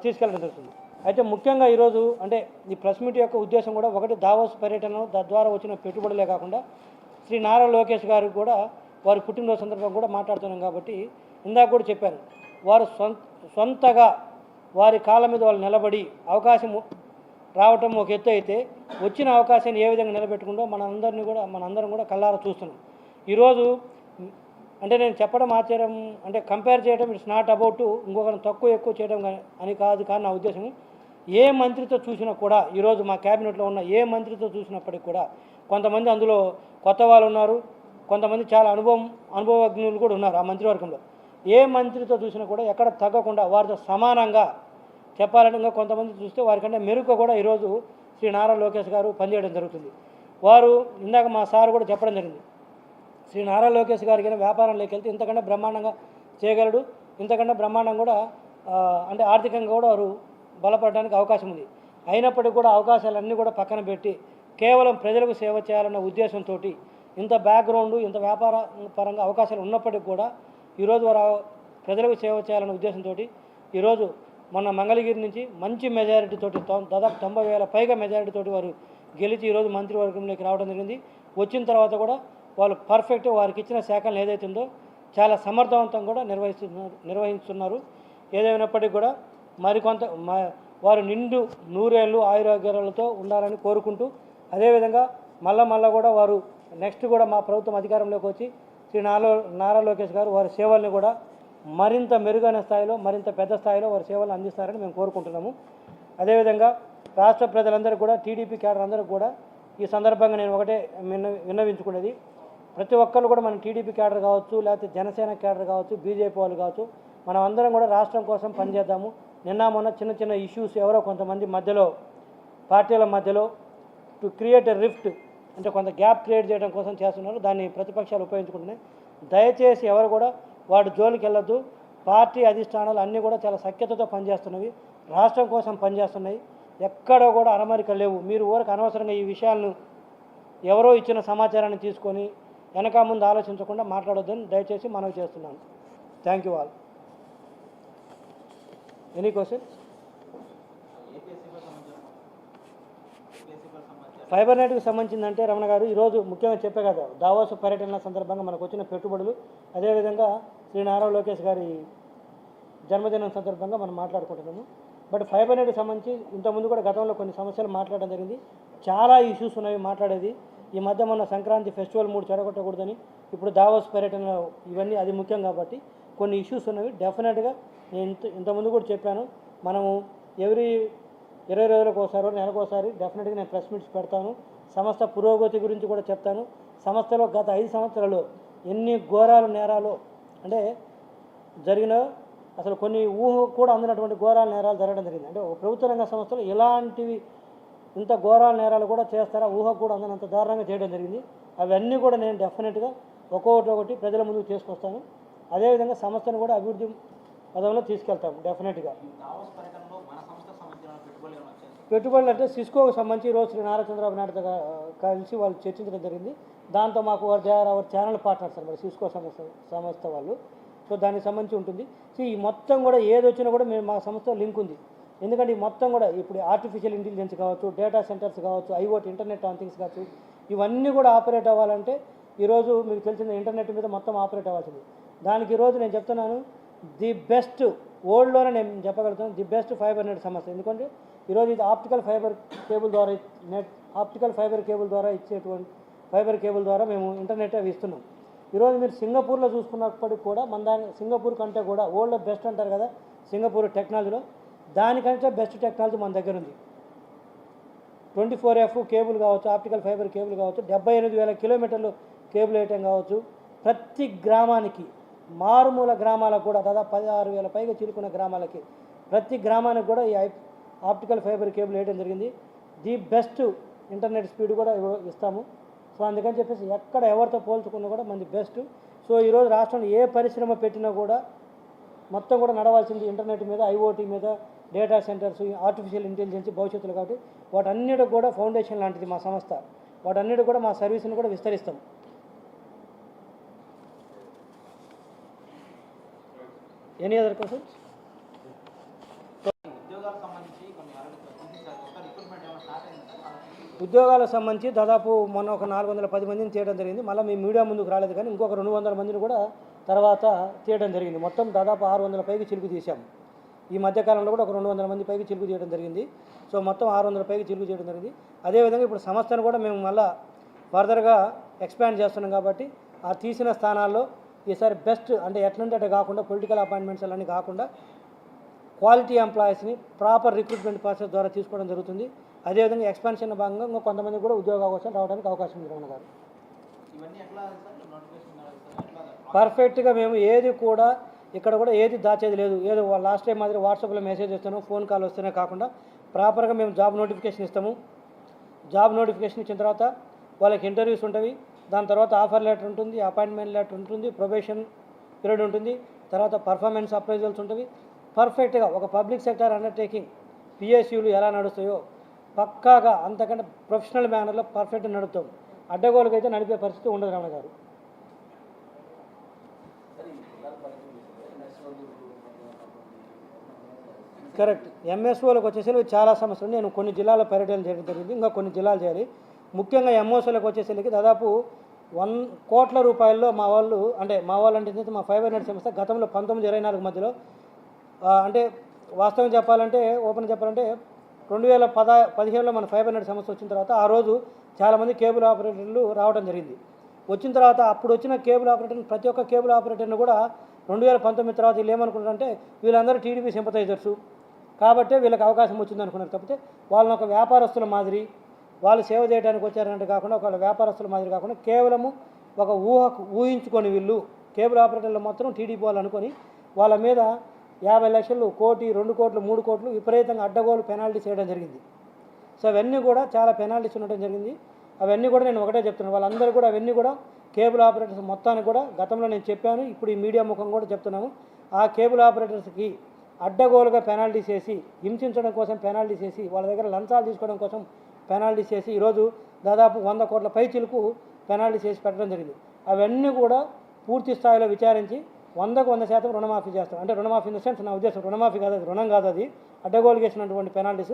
Speaker 1: తీసుకెళ్ళడం జరుగుతుంది. అయితే ముఖ్యంగా ఈరోజు అంటే ఈ ప్రెస్ మీట్ యొక్క ఉద్దేశం కూడా ఒకటి దావోస్ పర్యటన తద్వారా వచ్చిన పెట్టుబడులే కాకుండా శ్రీ నారా లోకేష్ గారు కూడా వారి పుట్టినరోజు సందర్భంగా కూడా మాట్లాడుతున్నాం కాబట్టి ఇందాక కూడా చెప్పాను, వారు సొంతగా వారి కాళ్ళ మీద వాళ్ళు నిలబడి అవకాశం రావటం ఒక ఎత్తు అయితే వచ్చిన అవకాశాన్ని ఏ విధంగా నిలబెట్టుకుంటో మనందరం కూడా కళ్ళారా చూస్తున్నాం. ఈరోజు అంటే నేను చెప్పడం ఆశ్చర్యం అంటే కంపేర్ చేయడం ఇట్స్ నాట్ అబౌట్ ఇంకొకరిని తక్కువ ఎక్కువ చేయడం అని కాదు. కానీ నా ఉద్దేశం ఏ మంత్రితో చూసినా కూడా ఈరోజు మా క్యాబినెట్లో ఉన్న ఏ మంత్రితో చూసినప్పటికీ కూడా కొంతమంది అందులో కొత్త వాళ్ళు ఉన్నారు, కొంతమంది చాలా అనుభవజ్ఞులు కూడా ఉన్నారు ఆ మంత్రివర్గంలో. ఏ మంత్రితో చూసినా కూడా ఎక్కడ తగ్గకుండా వారితో సమానంగా చెప్పాలని ఇంకా కొంతమంది చూస్తే వారికంటే మెరుగ్గా కూడా ఈరోజు శ్రీ నారా లోకేష్ గారు పనిచేయడం జరుగుతుంది. వారు ఇందాక మా సార్ కూడా చెప్పడం జరిగింది, శ్రీ నారా లోకేష్ గారికి వ్యాపారంలోకి వెళ్తే ఇంతకంటే బ్రహ్మాండంగా చేయగలడు, ఇంతకంటే బ్రహ్మాండం కూడా అంటే ఆర్థికంగా కూడా వారు బలపడడానికి అవకాశం ఉంది. అయినప్పటికీ కూడా అవకాశాలన్నీ కూడా పక్కన పెట్టి కేవలం ప్రజలకు సేవ చేయాలన్న ఉద్దేశంతో ఇంత బ్యాక్గ్రౌండ్ ఇంత వ్యాపార పరంగా అవకాశాలు ఉన్నప్పటికీ కూడా ఈరోజు వారు ప్రజలకు సేవ చేయాలన్న ఉద్దేశంతో ఈరోజు మొన్న మంగళగిరి నుంచి మంచి మెజారిటీతోటి దాదాపు 90,000 పైగా మెజారిటీతోటి వారు గెలిచి ఈరోజు మంత్రివర్గంలోకి రావడం జరిగింది. వచ్చిన తర్వాత కూడా వాళ్ళు పర్ఫెక్ట్ వారికి ఇచ్చిన శాఖలను ఏదైతే ఉందో చాలా సమర్థవంతంగా కూడా నిర్వహిస్తున్నారు. ఏదైనప్పటికీ కూడా మరికొంత వారు నిండు 100 ఏళ్ళు ఆయురారోగ్యాలతో ఉండాలని కోరుకుంటూ అదేవిధంగా మళ్ళా కూడా వారు నెక్స్ట్ కూడా మా ప్రభుత్వం అధికారంలోకి వచ్చి శ్రీ నారా లోకేష్ గారు వారి సేవల్ని కూడా మరింత మెరుగైన స్థాయిలో మరింత పెద్ద స్థాయిలో వారి సేవలు అందిస్తారని మేము కోరుకుంటున్నాము. అదేవిధంగా రాష్ట్ర ప్రజలందరూ కూడా టీడీపీ క్యాడర్ అందరూ కూడా ఈ సందర్భంగా నేను ఒకటే విన్నవించుకునేది, ప్రతి ఒక్కరు కూడా మన టీడీపీ క్యాడర్ కావచ్చు, లేకపోతే జనసేన క్యాడర్ కావచ్చు, బీజేపీ వాళ్ళు కావచ్చు, మనం అందరం కూడా రాష్ట్రం కోసం పనిచేద్దాము. మొన్న చిన్న ఇష్యూస్ ఎవరో కొంతమంది మధ్యలో పార్టీల మధ్యలో టు క్రియేట్ ఎ రిఫ్ట్ అంటే కొంత గ్యాప్ క్రియేట్ చేయడం కోసం చేస్తున్నారు. దాన్ని ప్రతిపక్షాలు ఉపయోగించుకుంటున్నాయి. దయచేసి ఎవరు కూడా వాటి జోలికి వెళ్ళొద్దు. పార్టీ అధిష్టానాలు అన్నీ కూడా చాలా సఖ్యతతో పనిచేస్తున్నవి, రాష్ట్రం కోసం పనిచేస్తున్నాయి. ఎక్కడో కూడా అరమరిక లేవు. మీరు ఊరికి అనవసరంగా ఈ విషయాలను ఎవరో ఇచ్చిన సమాచారాన్ని తీసుకొని వెనక ముందు ఆలోచించకుండా మాట్లాడొద్దని దయచేసి మనవి చేస్తున్నాను. Thank you all. Any question? Fibre నెట్కి సంబంధించిందంటే రమణ గారు ఈరోజు ముఖ్యంగా చెప్పే కదా, దావోస్ పర్యటన సందర్భంగా మనకు వచ్చిన పెట్టుబడులు, అదేవిధంగా శ్రీ నారా లోకేష్ గారి జన్మదినం సందర్భంగా మనం మాట్లాడుకుంటున్నాము. బట్ ఫైబర్ నెట్కి సంబంధించి ఇంతకుముందు కూడా గతంలో కొన్ని సమస్యలు మాట్లాడడం జరిగింది. చాలా ఇష్యూస్ ఉన్నవి మాట్లాడేది. ఈ మధ్య మొన్న సంక్రాంతి ఫెస్టివల్ మూడు చెడగొట్టకూడదని, ఇప్పుడు దావోస్ పర్యటన ఇవన్నీ అది ముఖ్యం కాబట్టి కొన్ని ఇష్యూస్ ఉన్నవి. డెఫినెట్గా నేను ఇంతకుముందు కూడా చెప్పాను, మనము ఎవ్రీ 20 రోజులకు ఒకసారి నెలకోసారి డెఫినెట్గా నేను ప్రెస్ మీట్స్ పెడతాను. సంస్థ పురోగతి గురించి కూడా చెప్తాను. సంస్థలో గత 5 సంవత్సరాలు ఎన్ని ఘోరాలు నేరాలు అంటే జరిగిన అసలు కొన్ని ఊహ కూడా అందినటువంటి ఘోరాల నేరాలు జరగడం జరిగింది. అంటే ఒక ప్రభుత్వ రంగ సంస్థలు ఇలాంటివి ఇంత ఘోరాల నేరాలు కూడా చేస్తారా, ఊహ కూడా అందినంత దారుణంగా చేయడం జరిగింది. అవన్నీ కూడా నేను డెఫినెట్గా ఒక్కొక్కటి ప్రజల ముందుకు తీసుకొస్తాను. అదేవిధంగా సంస్థను కూడా అభివృద్ధి పదంలో తీసుకెళ్తాము డెఫినెట్గా. పెట్టుబడులు అంటే సిస్కోకు సంబంధించి ఈరోజు శ్రీ నారా చంద్రబాబు నాయుడుతో కలిసి వాళ్ళు చర్చించడం జరిగింది. దాంతో మాకు అవర్ ఛానల్ పార్ట్నర్స్ అనమాట సిస్కో సంస్థ వాళ్ళు. సో దానికి సంబంధించి ఉంటుంది. సో ఈ మొత్తం కూడా ఏది వచ్చినా కూడా మేము మా సంస్థ లింక్ ఉంది. ఎందుకంటే ఈ మొత్తం కూడా ఇప్పుడు ఆర్టిఫిషియల్ ఇంటెలిజెన్స్ కావచ్చు, డేటా సెంటర్స్ కావచ్చు, ఐఓటీ ఇంటర్నెట్ ఆన్ థింగ్స్ కావచ్చు, ఇవన్నీ కూడా ఆపరేట్ అవ్వాలంటే ఈరోజు మీకు తెలిసిన ఇంటర్నెట్ మీద మొత్తం ఆపరేట్ అవ్వాల్సింది. దానికి ఈరోజు నేను చెప్తున్నాను, ది బెస్ట్ వరల్డ్లోనే నేను చెప్పగలుగుతాను, ది బెస్ట్ ఫైబర్ నెట్ సంస్థ. ఎందుకంటే ఈరోజు ఇది ఆప్టికల్ ఫైబర్ కేబుల్ ద్వారా నెట్ ఆప్టికల్ ఫైబర్ కేబుల్ ద్వారా ఇచ్చేటువంటి ఫైబర్ కేబుల్ ద్వారా మేము ఇంటర్నెట్ అవి ఇస్తున్నాం. ఈరోజు మీరు సింగపూర్లో చూసుకున్నప్పటికి కూడా మన సింగపూర్ కంటే కూడా వరల్డ్లో బెస్ట్ అంటారు కదా సింగపూర్ టెక్నాలజీలో, దానికంటే బెస్ట్ టెక్నాలజీ మన దగ్గర ఉంది. 24F కేబుల్ కావచ్చు, ఆప్టికల్ ఫైబర్ కేబుల్ కావచ్చు, 78,000 కిలోమీటర్లు కేబుల్ వేయటం కావచ్చు. ప్రతి గ్రామానికి, మారుమూల గ్రామాలకు కూడా దాదాపు 16,000 పైగా చిలుకున్న గ్రామాలకి, ప్రతి గ్రామానికి కూడా ఈ ఆప్టికల్ ఫైబర్ కేబుల్ వేయడం జరిగింది. ది బెస్ట్ ఇంటర్నెట్ స్పీడ్ కూడా ఇస్తాము. సో అందుకని చెప్పేసి ఎక్కడ ఎవరితో పోల్చుకున్నా కూడా మంది బెస్ట్. సో ఈరోజు రాష్ట్రంలో ఏ పరిశ్రమ పెట్టినా కూడా మొత్తం కూడా నడవాల్సింది ఇంటర్నెట్ మీద, ఐఓటీ మీద, డేటా సెంటర్స్, ఆర్టిఫిషియల్ ఇంటెలిజెన్స్ భవిష్యత్తులో. కాబట్టి వాటన్నిటికి కూడా ఫౌండేషన్ లాంటిది మా సంస్థ. వాటన్నిటికి కూడా మా సర్వీస్ని కూడా విస్తరిస్తాం. Any other questions? ఉద్యోగాలకు సంబంధించి దాదాపు మొన్న ఒక 410 మందిని తీయడం జరిగింది. మళ్ళీ మీ మీడియా ముందుకు రాలేదు, కానీ ఇంకొక 200 మందిని కూడా తర్వాత తీయడం జరిగింది. మొత్తం దాదాపు 600 పైకి చిలుకు తీసాము. ఈ మధ్యకాలంలో కూడా ఒక 200 మంది పైకి చిలుకు చేయడం జరిగింది. సో మొత్తం 600 పైకి చిలుకు చేయడం జరిగింది. అదేవిధంగా ఇప్పుడు సంస్థను కూడా మేము మళ్ళీ ఫర్దర్గా ఎక్స్పాండ్ చేస్తున్నాం. కాబట్టి ఆ తీసిన స్థానాల్లో ఈసారి బెస్ట్ అంటే ఎట్లంటే అట్లా కాకుండా పొలిటికల్ అపాయింట్మెంట్స్ అన్నీ కాకుండా క్వాలిటీ ఎంప్లాయీస్ని ప్రాపర్ రిక్రూట్మెంట్ ప్రాసెస్ ద్వారా తీసుకోవడం జరుగుతుంది. అదేవిధంగా ఎక్స్పాన్షన్ భాగంగా ఇంకా కొంతమంది కూడా ఉద్యోగ అవకాశాలు రావడానికి అవకాశం ఉంది. రమణ గారు, పర్ఫెక్ట్గా మేము ఏది కూడా ఇక్కడ కూడా ఏది దాచేది లేదు. ఏదో లాస్ట్ టైం మాదిరి వాట్సాప్లో మెసేజ్ ఇస్తాను, ఫోన్ కాల్ వస్తేనే కాకుండా ప్రాపర్గా మేము జాబ్ నోటిఫికేషన్ ఇస్తాము. జాబ్ నోటిఫికేషన్ ఇచ్చిన తర్వాత వాళ్ళకి ఇంటర్వ్యూస్ ఉంటాయి. దాని తర్వాత ఆఫర్ లెటర్ ఉంటుంది, అపాయింట్మెంట్ లెటర్ ఉంటుంది, ప్రొబేషన్ పీరియడ్ ఉంటుంది, తర్వాత పర్ఫార్మెన్స్ అప్రైజల్స్ ఉంటుంది. పర్ఫెక్ట్గా ఒక పబ్లిక్ సెక్టర్ అండర్టేకింగ్ పిఎస్యూలు ఎలా నడుస్తాయో పక్కాగా అంతకంటే ప్రొఫెషనల్ మేనర్లో పర్ఫెక్ట్గా నడుపుతాం. అడ్డగోలుగా అయితే నడిపే పరిస్థితి ఉండదు. రమణ గారు, కరెక్ట్. ఎంఎస్ఓలకు వచ్చేసరికి చాలా సమస్యలు. నేను కొన్ని జిల్లాలో పర్యటన చేయడం జరిగింది, ఇంకా కొన్ని జిల్లాలు చేయాలి. ముఖ్యంగా ఎంఓసీలకు వచ్చేసరికి దాదాపు 1 కోట్ల రూపాయల్లో మా వాళ్ళు అంటే మా ఫైబర్ నెట్ సంస్థ గతంలో 19-24 మధ్యలో అంటే వాస్తవం చెప్పాలంటే ఓపెన్ చెప్పాలంటే 2015లో మన ఫైబర్ నెట్ సంస్థ వచ్చిన తర్వాత ఆ రోజు చాలామంది కేబుల్ ఆపరేటర్లు రావడం జరిగింది. వచ్చిన తర్వాత అప్పుడు వచ్చిన కేబుల్ ఆపరేటర్ని ప్రతి ఒక్క కేబుల్ ఆపరేటర్ని కూడా 2019 తర్వాత వీళ్ళు ఏమనుకుంటారంటే వీళ్ళందరూ టీడీపీ సింపథైజర్సు కాబట్టి వీళ్ళకి అవకాశం వచ్చింది అనుకున్నారు. కాకపోతే వాళ్ళని ఒక వ్యాపారస్తుల మాదిరి వాళ్ళు సేవ చేయడానికి వచ్చారంటే కాకుండా ఒక వ్యాపారస్తుల మాదిరి కాకుండా కేవలము ఒక ఊహించుకొని వీళ్ళు కేబుల్ ఆపరేటర్లు మొత్తం టీడీపీ వాళ్ళు అనుకొని వాళ్ళ మీద 50 లక్షలు, 1 కోటి, 2 కోట్లు, 3 కోట్లు విపరీతంగా అడ్డగోలు పెనాల్టీస్ చేయడం జరిగింది. సో అవన్నీ కూడా చాలా పెనాల్టీస్ ఉండటం జరిగింది. అవన్నీ కూడా నేను ఒకటే చెప్తున్నాను, వాళ్ళందరూ కూడా అవన్నీ కూడా కేబుల్ ఆపరేటర్స్ మొత్తానికి కూడా గతంలో నేను చెప్పాను, ఇప్పుడు ఈ మీడియా ముఖం కూడా చెప్తున్నాము. ఆ కేబుల్ ఆపరేటర్స్కి అడ్డగోలుగా పెనాల్టీస్ చేసి, హింసించడం కోసం పెనాల్టీస్ చేసి, వాళ్ళ దగ్గర లంచాలు తీసుకోవడం కోసం పెనాల్టీస్ చేసి ఈరోజు దాదాపు 100 కోట్ల పై చిలుకు పెనాల్టీస్ చేసి పెట్టడం జరిగింది. అవన్నీ కూడా పూర్తి స్థాయిలో విచారించి 100కు 100% రుణమాఫీ చేస్తాం. అంటే రుణమాఫీ ఇన్ ద సెన్స్ నా ఉద్దేశం రుణమాఫీ కాదు, అది రుణం కాదు, అది అడ్డగోలుగా వేసినటువంటి పెనాల్టీస్.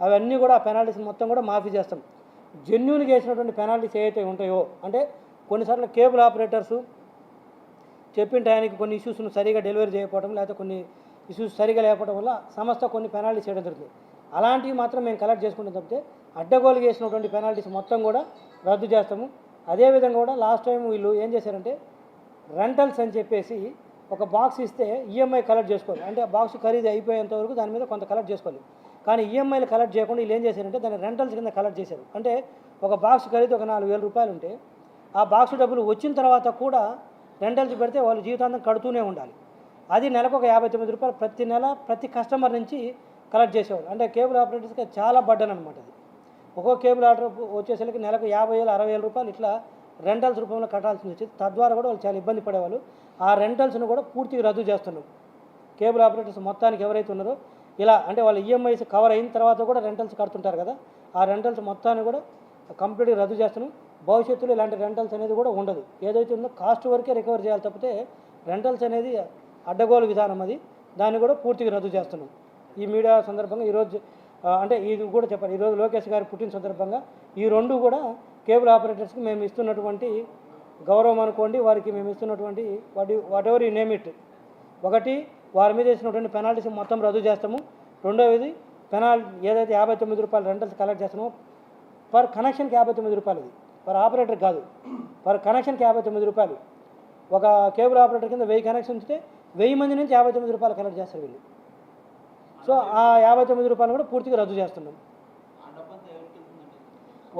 Speaker 1: అవన్నీ కూడా ఆ పెనాల్టీస్ మొత్తం కూడా మాఫీ చేస్తాం. జెన్యూన్గా వేసినటువంటి పెనాల్టీస్ ఏవైతే ఉంటాయో అంటే కొన్నిసార్లు కేబుల్ ఆపరేటర్సు చెప్పిన టయానికి కొన్ని ఇష్యూస్ను సరిగా డెలివరీ చేయకపోవడం, లేకపోతే కొన్ని ఇష్యూస్ సరిగా లేకపోవడం వల్ల సంస్థ కొన్ని పెనాల్టీస్ చేయడం జరుగుతుంది. అలాంటివి మాత్రం మేము కలెక్ట్ చేసుకుంటాం తప్పితే అడ్డగోలుగా వేసినటువంటి పెనాల్టీస్ మొత్తం కూడా రద్దు చేస్తాము. అదేవిధంగా కూడా లాస్ట్ టైం వీళ్ళు ఏం చేశారంటే రెంటల్స్ అని చెప్పేసి ఒక బాక్స్ ఇస్తే ఈఎంఐ కలెక్ట్ చేసుకోవాలి. అంటే ఆ బాక్స్ ఖరీదు అయిపోయేంత వరకు దాని మీద కొంత కలెక్ట్ చేసుకోవాలి. కానీ ఈఎంఐలు కలెక్ట్ చేయకుండా వీళ్ళు ఏం చేశారంటే దాన్ని రెంటల్స్ కింద కలెక్ట్ చేశారు. అంటే ఒక బాక్స్ ఖరీదు ఒక 4,000 రూపాయలు ఉంటే ఆ బాక్స్ డబ్బులు వచ్చిన తర్వాత కూడా రెంటల్స్ పెడితే వాళ్ళు జీవితాంతం కడుతూనే ఉండాలి. అది నెలకు ఒక 59 రూపాయలు ప్రతి నెల ప్రతి కస్టమర్ నుంచి కలెక్ట్ చేసేవాళ్ళు. అంటే కేబుల్ ఆపరేటర్స్కి చాలా బర్డన్ అనమాట. అది ఒక్కో కేబుల్ ఆపరేటర్ వచ్చేసరికి నెలకు 50,000, 60,000 రూపాయలు ఇట్లా రెంటల్స్ రూపంలో కట్టాల్సి వచ్చేది. తద్వారా కూడా వాళ్ళు చాలా ఇబ్బంది పడేవాళ్ళు. ఆ రెంటల్స్ను కూడా పూర్తిగా రద్దు చేస్తున్నాం. కేబుల్ ఆపరేటర్స్ మొత్తానికి ఎవరైతే ఉన్నారో ఇలా అంటే వాళ్ళ ఈఎంఐస్ కవర్ అయిన తర్వాత కూడా రెంటల్స్ కడుతుంటారు కదా, ఆ రెంటల్స్ మొత్తాన్ని కూడా కంప్లీట్గా రద్దు చేస్తున్నాం. భవిష్యత్తులో ఇలాంటి రెంటల్స్ అనేది కూడా ఉండదు. ఏదైతే ఉందో కాస్ట్ వరకే రికవర్ చేయాలి తప్పితే రెంటల్స్ అనేది అడ్డగోలు విధానం, అది దాన్ని కూడా పూర్తిగా రద్దు చేస్తున్నాం. ఈ మీడియా సందర్భంగా ఈరోజు అంటే ఇది కూడా చెప్పాలి, ఈరోజు లోకేష్ గారి పుట్టిన సందర్భంగా ఈ రెండు కూడా కేబుల్ ఆపరేటర్స్కి మేము ఇస్తున్నటువంటి గౌరవం అనుకోండి, వారికి మేము ఇస్తున్నటువంటి what ever you name it. ఒకటి, వారి మీద వేసినటువంటి పెనాల్టీస్ మొత్తం రద్దు చేస్తాము. రెండవది ఏదైతే 59 రూపాయలు రెంటల్స్ కలెక్ట్ చేస్తామో పర్ కనెక్షన్కి 59 రూపాయలు. ఇది పర్ ఆపరేటర్ కాదు, పర్ కనెక్షన్కి 59 రూపాయలు. ఒక కేబుల్ ఆపరేటర్ కింద 1000 కనెక్షన్ ఉంచితే 1000 మంది నుంచి 59 రూపాయలు కలెక్ట్ చేస్తారు వీళ్ళు. సో ఆ 59 రూపాయలు కూడా పూర్తిగా రద్దు చేస్తున్నాం.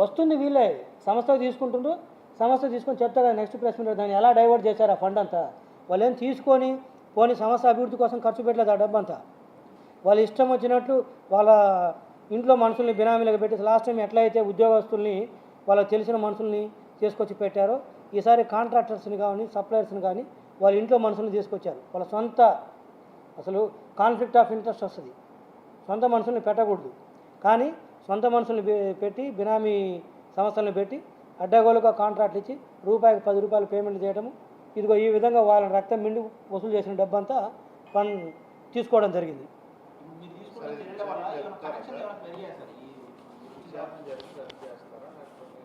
Speaker 1: వస్తుంది వీళ్ళే సంస్థ తీసుకుంటుండ్రు, సంస్థ తీసుకొని చెప్తా కదా నెక్స్ట్ ప్రెస్ మీట్ దాన్ని ఎలా డైవర్ట్ చేశారు ఆ ఫండ్ అంతా. వాళ్ళు ఏం తీసుకొని పోనీ సంస్థ అభివృద్ధి కోసం ఖర్చు పెట్టలేదు ఆ డబ్బు అంతా. వాళ్ళు ఇష్టం వచ్చినట్లు వాళ్ళ ఇంట్లో మనుషుల్ని బినామీలకు పెట్టి లాస్ట్ టైం ఎట్లయితే ఉద్యోగస్తుల్ని వాళ్ళకి తెలిసిన మనుషుల్ని తీసుకొచ్చి పెట్టారో ఈసారి కాంట్రాక్టర్స్ని కానీ సప్లయర్స్ని కానీ వాళ్ళ ఇంట్లో మనుషుల్ని తీసుకొచ్చారు. వాళ్ళ సొంత అసలు కాన్ఫ్లిక్ట్ ఆఫ్ ఇంట్రెస్ట్ వస్తుంది. సొంత మనుషుల్ని పెట్టకూడదు, కానీ సొంత మనుషుల్ని పెట్టి బినామీ సంస్థలను పెట్టి అడ్డగోలుగా కాంట్రాక్ట్లు ఇచ్చి రూపాయికి 10 రూపాయలు పేమెంట్ చేయడము. ఇదిగో ఈ విధంగా వాళ్ళని రక్తం మిండి వసూలు చేసిన డబ్బంతా ఫండ్ తీసుకోవడం జరిగింది.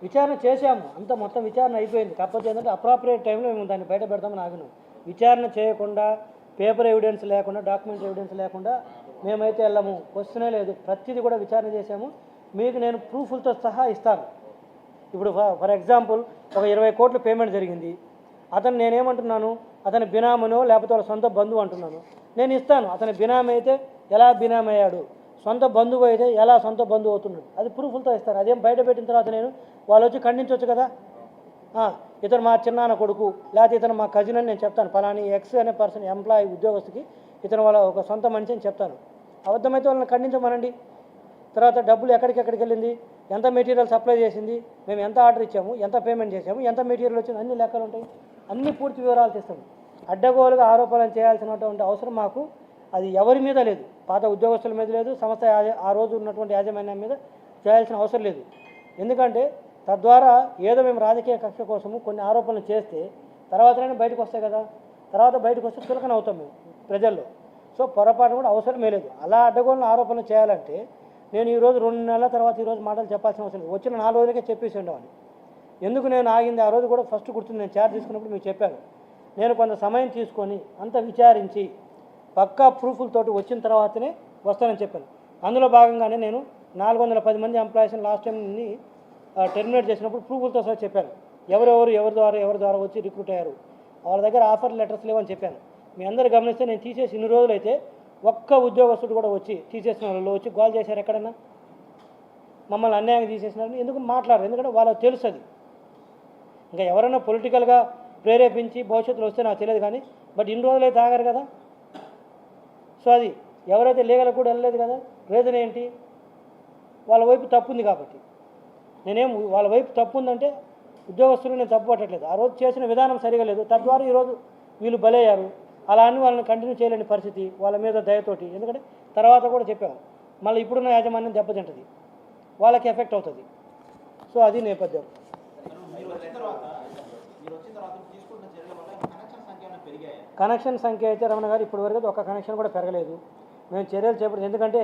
Speaker 1: విచారణ చేశాము, అంత మొత్తం విచారణ అయిపోయింది. కాకపోతే ఏంటంటే అప్రాప్రియేట్ టైంలో మేము దాన్ని బయట పెడతామని ఆగినాం. విచారణ చేయకుండా, పేపర్ ఎవిడెన్స్ లేకుండా, డాక్యుమెంట్ ఎవిడెన్స్ లేకుండా మేమైతే వెళ్ళము. క్వశ్చనే లేదు, ప్రతిదీ కూడా విచారణ చేశాము. మీకు నేను ప్రూఫ్లతో సహా ఇస్తాను. ఇప్పుడు ఫర్ ఎగ్జాంపుల్ ఒక 20 కోట్ల పేమెంట్ జరిగింది. అతను నేనేమంటున్నాను, అతని బినామీనో లేకపోతే వాళ్ళ సొంత బంధువు అంటున్నాను. నేను ఇస్తాను. అతని బినామీ అయితే ఎలా బినామీ అయ్యాడు, సొంత బంధువు అయితే ఎలా సొంత బంధువు అవుతున్నాడు, అది ప్రూఫ్లతో ఇస్తారు. అదేం బయట పెట్టిన తర్వాత నేను వాళ్ళు వచ్చి ఖండించవచ్చు కదా. ఇతను మా చిన్నాన్న కొడుకు లేకపోతే ఇతను మా కజిన్ అని నేను చెప్తాను. పలాని ఎక్స్ అనే పర్సన్ ఎంప్లాయీ ఉద్యోగస్తుకి ఇతను వాళ్ళ ఒక సొంత మనిషి అని చెప్తాను. అబద్ధమైతే వాళ్ళని ఖండించమనండి. తర్వాత డబ్బులు ఎక్కడికి వెళ్ళింది, ఎంత మెటీరియల్ సప్లై చేసింది, మేము ఎంత ఆర్డర్ ఇచ్చాము, ఎంత పేమెంట్ చేసాము, ఎంత మెటీరియల్ వచ్చింది, అన్ని లెక్కలు ఉంటాయి. అన్ని పూర్తి వివరాలు తీస్తాము. అడ్డగోలుగా ఆరోపణలు చేయాల్సినటువంటి అవసరం మాకు అది ఎవరి మీద లేదు. పాత ఉద్యోగస్తుల మీద లేదు, సంస్థ ఆ రోజు ఉన్నటువంటి యాజమాన్యం మీద చేయాల్సిన అవసరం లేదు. ఎందుకంటే తద్వారా ఏదో మేము రాజకీయ కక్ష కోసము కొన్ని ఆరోపణలు చేస్తే తర్వాతనే బయటకు వస్తాయి కదా. తర్వాత బయటకు వస్తే చులకన అవుతాం మేము ప్రజల్లో. సో పొరపాటు కూడా అవసరమే లేదు. అలా అడ్డగోలున ఆరోపణలు చేయాలంటే నేను ఈరోజు 2 నెలల తర్వాత ఈరోజు మాటలు చెప్పాల్సిన అవసరం లేదు. వచ్చిన 4 రోజులకే చెప్పేసి ఉండేవాడిని. ఎందుకు నేను ఆగింది ఆ రోజు కూడా ఫస్ట్ గుర్తుంది. నేను ఛార్జ్ తీసుకున్నప్పుడు మీకు చెప్పాను. నేను కొంత సమయం తీసుకొని అంత విచారించి పక్కా ప్రూఫ్లతోటి వచ్చిన తర్వాతనే వస్తానని చెప్పాను. అందులో భాగంగానే నేను 410 మంది ఎంప్లాయీస్ని లాస్ట్ టైంని టెర్మినేట్ చేసినప్పుడు ప్రూఫ్లతో సహా చెప్పాను. ఎవరి ద్వారా వచ్చి రిక్రూట్ అయ్యారు, వాళ్ళ దగ్గర ఆఫర్ లెటర్స్ లేవని చెప్పాను. మీ అందరూ గమనిస్తే నేను తీసేసి ఇన్ని రోజులైతే ఒక్క ఉద్యోగస్తుడు కూడా వచ్చి తీసేసిన వాళ్ళు వచ్చి గోల్ చేశారు ఎక్కడన్నా, మమ్మల్ని అన్యాయంగా తీసేసినారని ఎందుకు మాట్లాడరు. ఎందుకంటే వాళ్ళకి తెలుస్తుంది. ఇంకా ఎవరైనా పొలిటికల్గా ప్రేరేపించి భవిష్యత్తులో వస్తే నాకు తెలియదు, కానీ బట్ ఇన్ని రోజులైతే ఆగారు కదా. సో అది ఎవరైతే లీగల్ కూడా వెళ్ళలేదు కదా. రీజన్ ఏంటి, వాళ్ళ వైపు తప్పు ఉంది కాబట్టి. నేనేం వాళ్ళ వైపు తప్పు ఉందంటే ఉద్యోగస్తులు నేను తప్పు పట్టట్లేదు. ఆ రోజు చేసిన విధానం సరిగా లేదు, తద్వారా ఈరోజు వీళ్ళు బలయ్యారు. అలా అని వాళ్ళని కంటిన్యూ చేయలేని పరిస్థితి వాళ్ళ మీద దయతోటి. ఎందుకంటే తర్వాత కూడా చెప్పాము, మళ్ళీ ఇప్పుడున్న యాజమాన్యం దెబ్బతింటుంది, వాళ్ళకి ఎఫెక్ట్ అవుతుంది. సో అది నేపథ్యం. కనెక్షన్ సంఖ్య అయితే రమణ గారు ఇప్పటివరకు ఒక కనెక్షన్ కూడా పెరగలేదు. మేము చర్యలు చేపట్టాం. ఎందుకంటే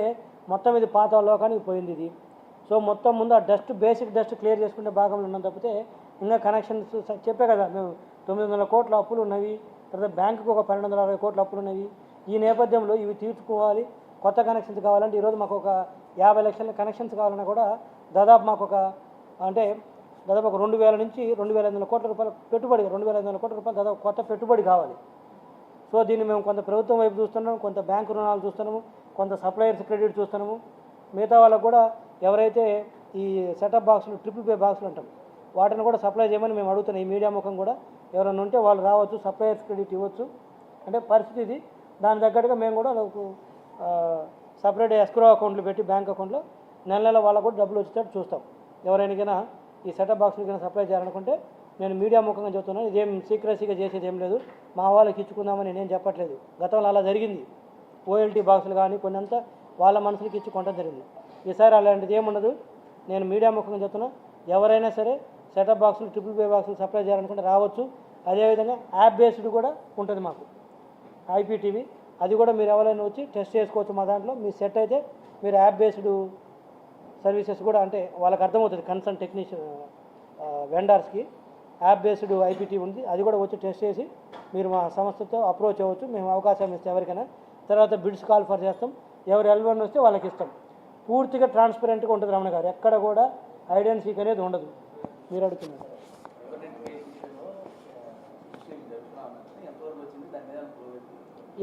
Speaker 1: మొత్తం ఇది పాత లోకానికి పోయింది ఇది. సో మొత్తం ముందు ఆ బేసిక్ డస్ట్ క్లియర్ చేసుకునే భాగంలో ఉన్నాం తప్పితే ఇంకా కనెక్షన్స్ చెప్పే కదా. మేము 900 కోట్ల అప్పులు ఉన్నవి, తర్వాత బ్యాంకుకు ఒక 1260 కోట్ల అప్పులు ఉన్నవి. ఈ నేపథ్యంలో ఇవి తీర్చుకోవాలి. కొత్త కనెక్షన్స్ కావాలంటే ఈరోజు మాకు ఒక 50 లక్షల కనెక్షన్స్ కావాలన్నా కూడా దాదాపు మాకు ఒక దాదాపు ఒక 2000 నుంచి 2500 కోట్ల రూపాయల పెట్టుబడి, 2500 కోట్ల రూపాయలు దాదాపు కొత్త పెట్టుబడి కావాలి. సో దీన్ని మేము కొంత ప్రభుత్వం వైపు చూస్తున్నాము, కొంత బ్యాంకు రుణాలు చూస్తున్నాము, కొంత సప్లయర్స్ క్రెడిట్ చూస్తున్నాము. మిగతా వాళ్ళకు కూడా ఎవరైతే ఈ సెటప్ బాక్సులు, ట్రిపుల్ పే బాక్సులు అంటాం, వాటిని కూడా సప్లై చేయమని మేము అడుగుతున్నాం. ఈ మీడియా ముఖం కూడా ఎవరైనా ఉంటే వాళ్ళు రావచ్చు, సప్లయర్స్ క్రెడిట్ ఇవ్వచ్చు. అంటే పరిస్థితి ఇది. దాని తగ్గట్టుగా మేము కూడా సపరేట్ ఎస్క్రో అకౌంట్లు పెట్టి బ్యాంక్ అకౌంట్లో నెల వాళ్ళకు కూడా డబ్బులు వచ్చేటట్టు చూస్తాం. ఎవరైనా ఈ సెటప్ బాక్సులు సప్లై చేయాలనుకుంటే నేను మీడియా ముఖంగా చెప్తున్నాను. ఇదేం సీక్రెసీగా చేసేది ఏం లేదు, మా వాళ్ళకి ఇచ్చుకుందామని నేను చెప్పట్లేదు. గతంలో అలా జరిగింది. ఓఎల్టీ బాక్సులు కానీ కొన్ని అంతా వాళ్ళ మనుషులకి ఇచ్చి కొనడం జరిగింది. ఈసారి అలాంటిది ఏముండదు. నేను మీడియా ముఖంగా చెప్తున్నా, ఎవరైనా సరే సెటప్ బాక్సులు, ట్రిపుల్ పే బాక్సులు సప్లై చేయాలనుకుంటే రావచ్చు. అదేవిధంగా యాప్ బేస్డ్ కూడా ఉంటుంది మాకు ఐపీటీవీ. అది కూడా మీరు ఎవరైనా వచ్చి టెస్ట్ చేసుకోవచ్చు మా దాంట్లో. మీ సెట్ అయితే మీరు యాప్ బేస్డ్ సర్వీసెస్ కూడా, అంటే వాళ్ళకి అర్థమవుతుంది కన్సర్న్ టెక్నీషియన్ వెండర్స్కి యాప్ బేస్డ్ ఐపీటీ ఉంది. అది కూడా వచ్చి టెస్ట్ చేసి మీరు మా సంస్థతో అప్రోచ్ అవ్వచ్చు. మేము అవకాశం ఇస్తాం ఎవరికైనా. తర్వాత బిడ్స్ కాల్ ఫర్ చేస్తాం. ఎవరు L1 వస్తే వాళ్ళకి ఇస్తాం. పూర్తిగా ట్రాన్స్పరెంట్గా ఉంటుంది రమణ గారు. ఎక్కడ కూడా హైడ్ అండ్ సీక్ అనేది ఉండదు. మీరు అడుగుతున్నారు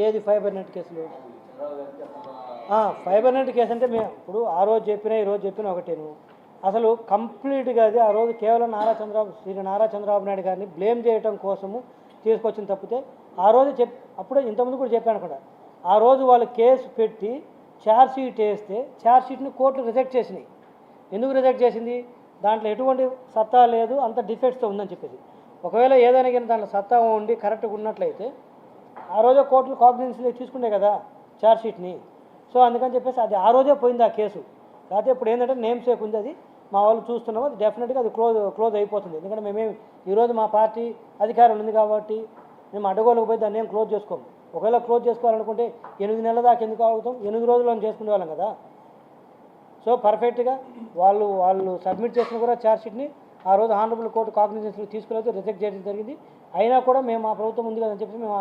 Speaker 1: ఏది ఫైబర్ నెట్ కేసులు? ఫైబర్ నెట్ కేసు అంటే మేము ఇప్పుడు ఆ రోజు చెప్పినా ఈ రోజు చెప్పినా ఒకటేను. అసలు కంప్లీట్గా అది ఆ రోజు కేవలం శ్రీ నారా చంద్రబాబు నాయుడు గారిని బ్లేమ్ చేయడం కోసము తీసుకొచ్చిన తప్పితే ఆ రోజు అప్పుడే ఇంతకుముందు కూడా చెప్పాను కూడా, ఆ రోజు వాళ్ళు కేసు పెట్టి ఛార్జ్ షీట్ వేస్తే ఛార్జ్ షీట్ని కోర్టులు రిజెక్ట్ చేసినాయి. ఎందుకు రిజెక్ట్ చేసింది? దాంట్లో ఎటువంటి సత్తా లేదు, అంత డిఫెక్ట్స్తో ఉందని చెప్పేసి. ఒకవేళ ఏదైనా కానీ దాంట్లో సత్తా ఉండి కరెక్ట్గా ఉన్నట్లయితే ఆ రోజే కోర్టులు కాగ్నిజెన్స్లో తీసుకుండే కదా ఛార్జ్ షీట్ని. సో అందుకని చెప్పేసి అది ఆ రోజే పోయింది ఆ కేసు. కాకపోతే ఇప్పుడు ఏంటంటే నేమ్ సేక్ ఉంది, అది మా వాళ్ళు చూస్తున్నాము, అది డెఫినెట్గా అది క్లోజ్ అయిపోతుంది. ఎందుకంటే మేమేమి ఈరోజు మా పార్టీ అధికారం ఉంది కాబట్టి మేము అడ్డగోలకు పోయి దాన్ని ఏం క్లోజ్ చేసుకోము. ఒకవేళ క్లోజ్ చేసుకోవాలనుకుంటే 8 నెలల దాకా ఎందుకు అవుతాం, 8 రోజుల్లో చేసుకునే వాళ్ళం కదా. సో పర్ఫెక్ట్గా వాళ్ళు సబ్మిట్ చేసిన కూడా ఛార్జ్ షీట్ని ఆ రోజు ఆనరబుల్ కోర్టు కాగ్నిజెన్స్లో తీసుకుని రిజెక్ట్ చేయడం జరిగింది. అయినా కూడా మేము మా ప్రభుత్వం ఉంది కదని చెప్పి మేము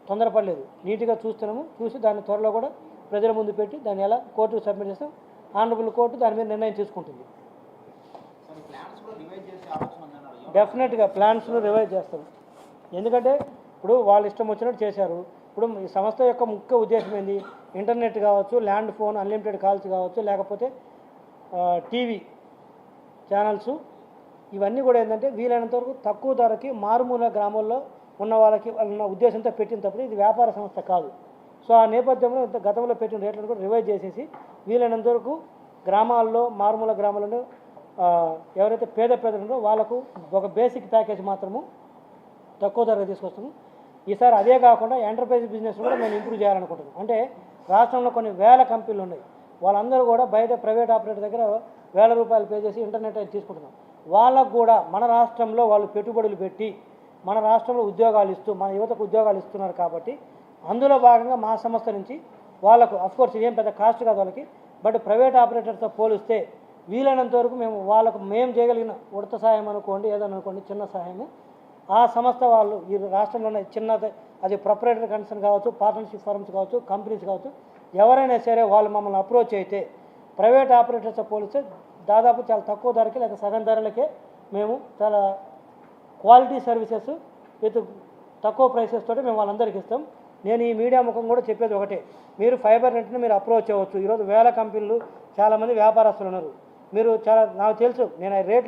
Speaker 1: తొందరపడలేదు, నీట్గా చూస్తున్నాము. చూసి దాన్ని త్వరలో కూడా ప్రజల ముందు పెట్టి దాన్ని ఎలా కోర్టుకు సబ్మిట్ చేస్తాం, ఆనరబుల్ కోర్టు దాని మీద నిర్ణయం తీసుకుంటుంది. డెఫినెట్గా ప్లాన్స్ను రివైజ్ చేస్తాం. ఎందుకంటే ఇప్పుడు వాళ్ళు ఇష్టం వచ్చినట్టు చేశారు. ఇప్పుడు ఈ సంస్థ యొక్క ముఖ్య ఉద్దేశం ఏంది? ఇంటర్నెట్ కావచ్చు, ల్యాండ్ ఫోన్ అన్లిమిటెడ్ కాల్స్ కావచ్చు, లేకపోతే టీవీ ఛానల్స్, ఇవన్నీ కూడా ఏంటంటే వీలైనంత వరకు తక్కువ ధరకి మారుమూల గ్రామాల్లో ఉన్న వాళ్ళకి ఉన్న ఉద్దేశంతో పెట్టినప్పుడు ఇది వ్యాపార సంస్థ కాదు. సో ఆ నేపథ్యంలో గతంలో పెట్టిన రేట్లను కూడా రివైజ్ చేసేసి వీలైనంత వరకు గ్రామాల్లో మారుమూల గ్రామాల్లో ఎవరైతే పేద ఉన్నారో వాళ్ళకు ఒక బేసిక్ ప్యాకేజ్ మాత్రము తక్కువ ధరగా తీసుకొస్తాము. ఈసారి అదే కాకుండా ఎంటర్ప్రైజ్ బిజినెస్ కూడా మేము ఇంప్రూవ్ చేయాలనుకుంటున్నాం. అంటే రాష్ట్రంలో కొన్ని వేల కంపెనీలు ఉన్నాయి, వాళ్ళందరూ కూడా బయట ప్రైవేట్ ఆపరేటర్ దగ్గర ₹1000 పే చేసి ఇంటర్నెట్ అయితే తీసుకుంటున్నాం. వాళ్ళకు కూడా మన రాష్ట్రంలో వాళ్ళు పెట్టుబడులు పెట్టి మన రాష్ట్రంలో ఉద్యోగాలు ఇస్తూ మన యువతకు ఉద్యోగాలు ఇస్తున్నారు కాబట్టి అందులో భాగంగా మా సంస్థ నుంచి వాళ్ళకు అఫ్కోర్స్ ఇదేం పెద్ద కాస్ట్ కాదు వాళ్ళకి, బట్ ప్రైవేట్ ఆపరేటర్తో పోలిస్తే వీలైనంత వరకు మేము చేయగలిగిన ఉడత సహాయం అనుకోండి, ఏదైనా అనుకోండి, చిన్న సహాయము ఆ సంస్థ వాళ్ళు ఈ రాష్ట్రంలోనే చిన్నది, అది ప్రొపరేటర్ కన్సర్న్ కావచ్చు, పార్ట్నర్షిప్ ఫర్మ్స్ కావచ్చు, కంపెనీస్ కావచ్చు, ఎవరైనా సరే వాళ్ళు మమ్మల్ని అప్రోచ్ అయితే ప్రైవేట్ ఆపరేటర్స్తో పోలిస్తే దాదాపు చాలా తక్కువ ధరకి లేదా సగం ధరలకే మేము చాలా క్వాలిటీ సర్వీసెస్ విత్ తక్కువ ప్రైసెస్ తోటి మేము వాళ్ళందరికీ ఇస్తాం. నేను ఈ మీడియా ముఖం కూడా చెప్పేది ఒకటే, మీరు ఫైబర్ నెట్ని మీరు అప్రోచ్ అవ్వచ్చు. ఈరోజు వేల కంపెనీలు చాలామంది వ్యాపారస్తులు ఉన్నారు. మీరు నాకు తెలుసు, నేను రేట్లు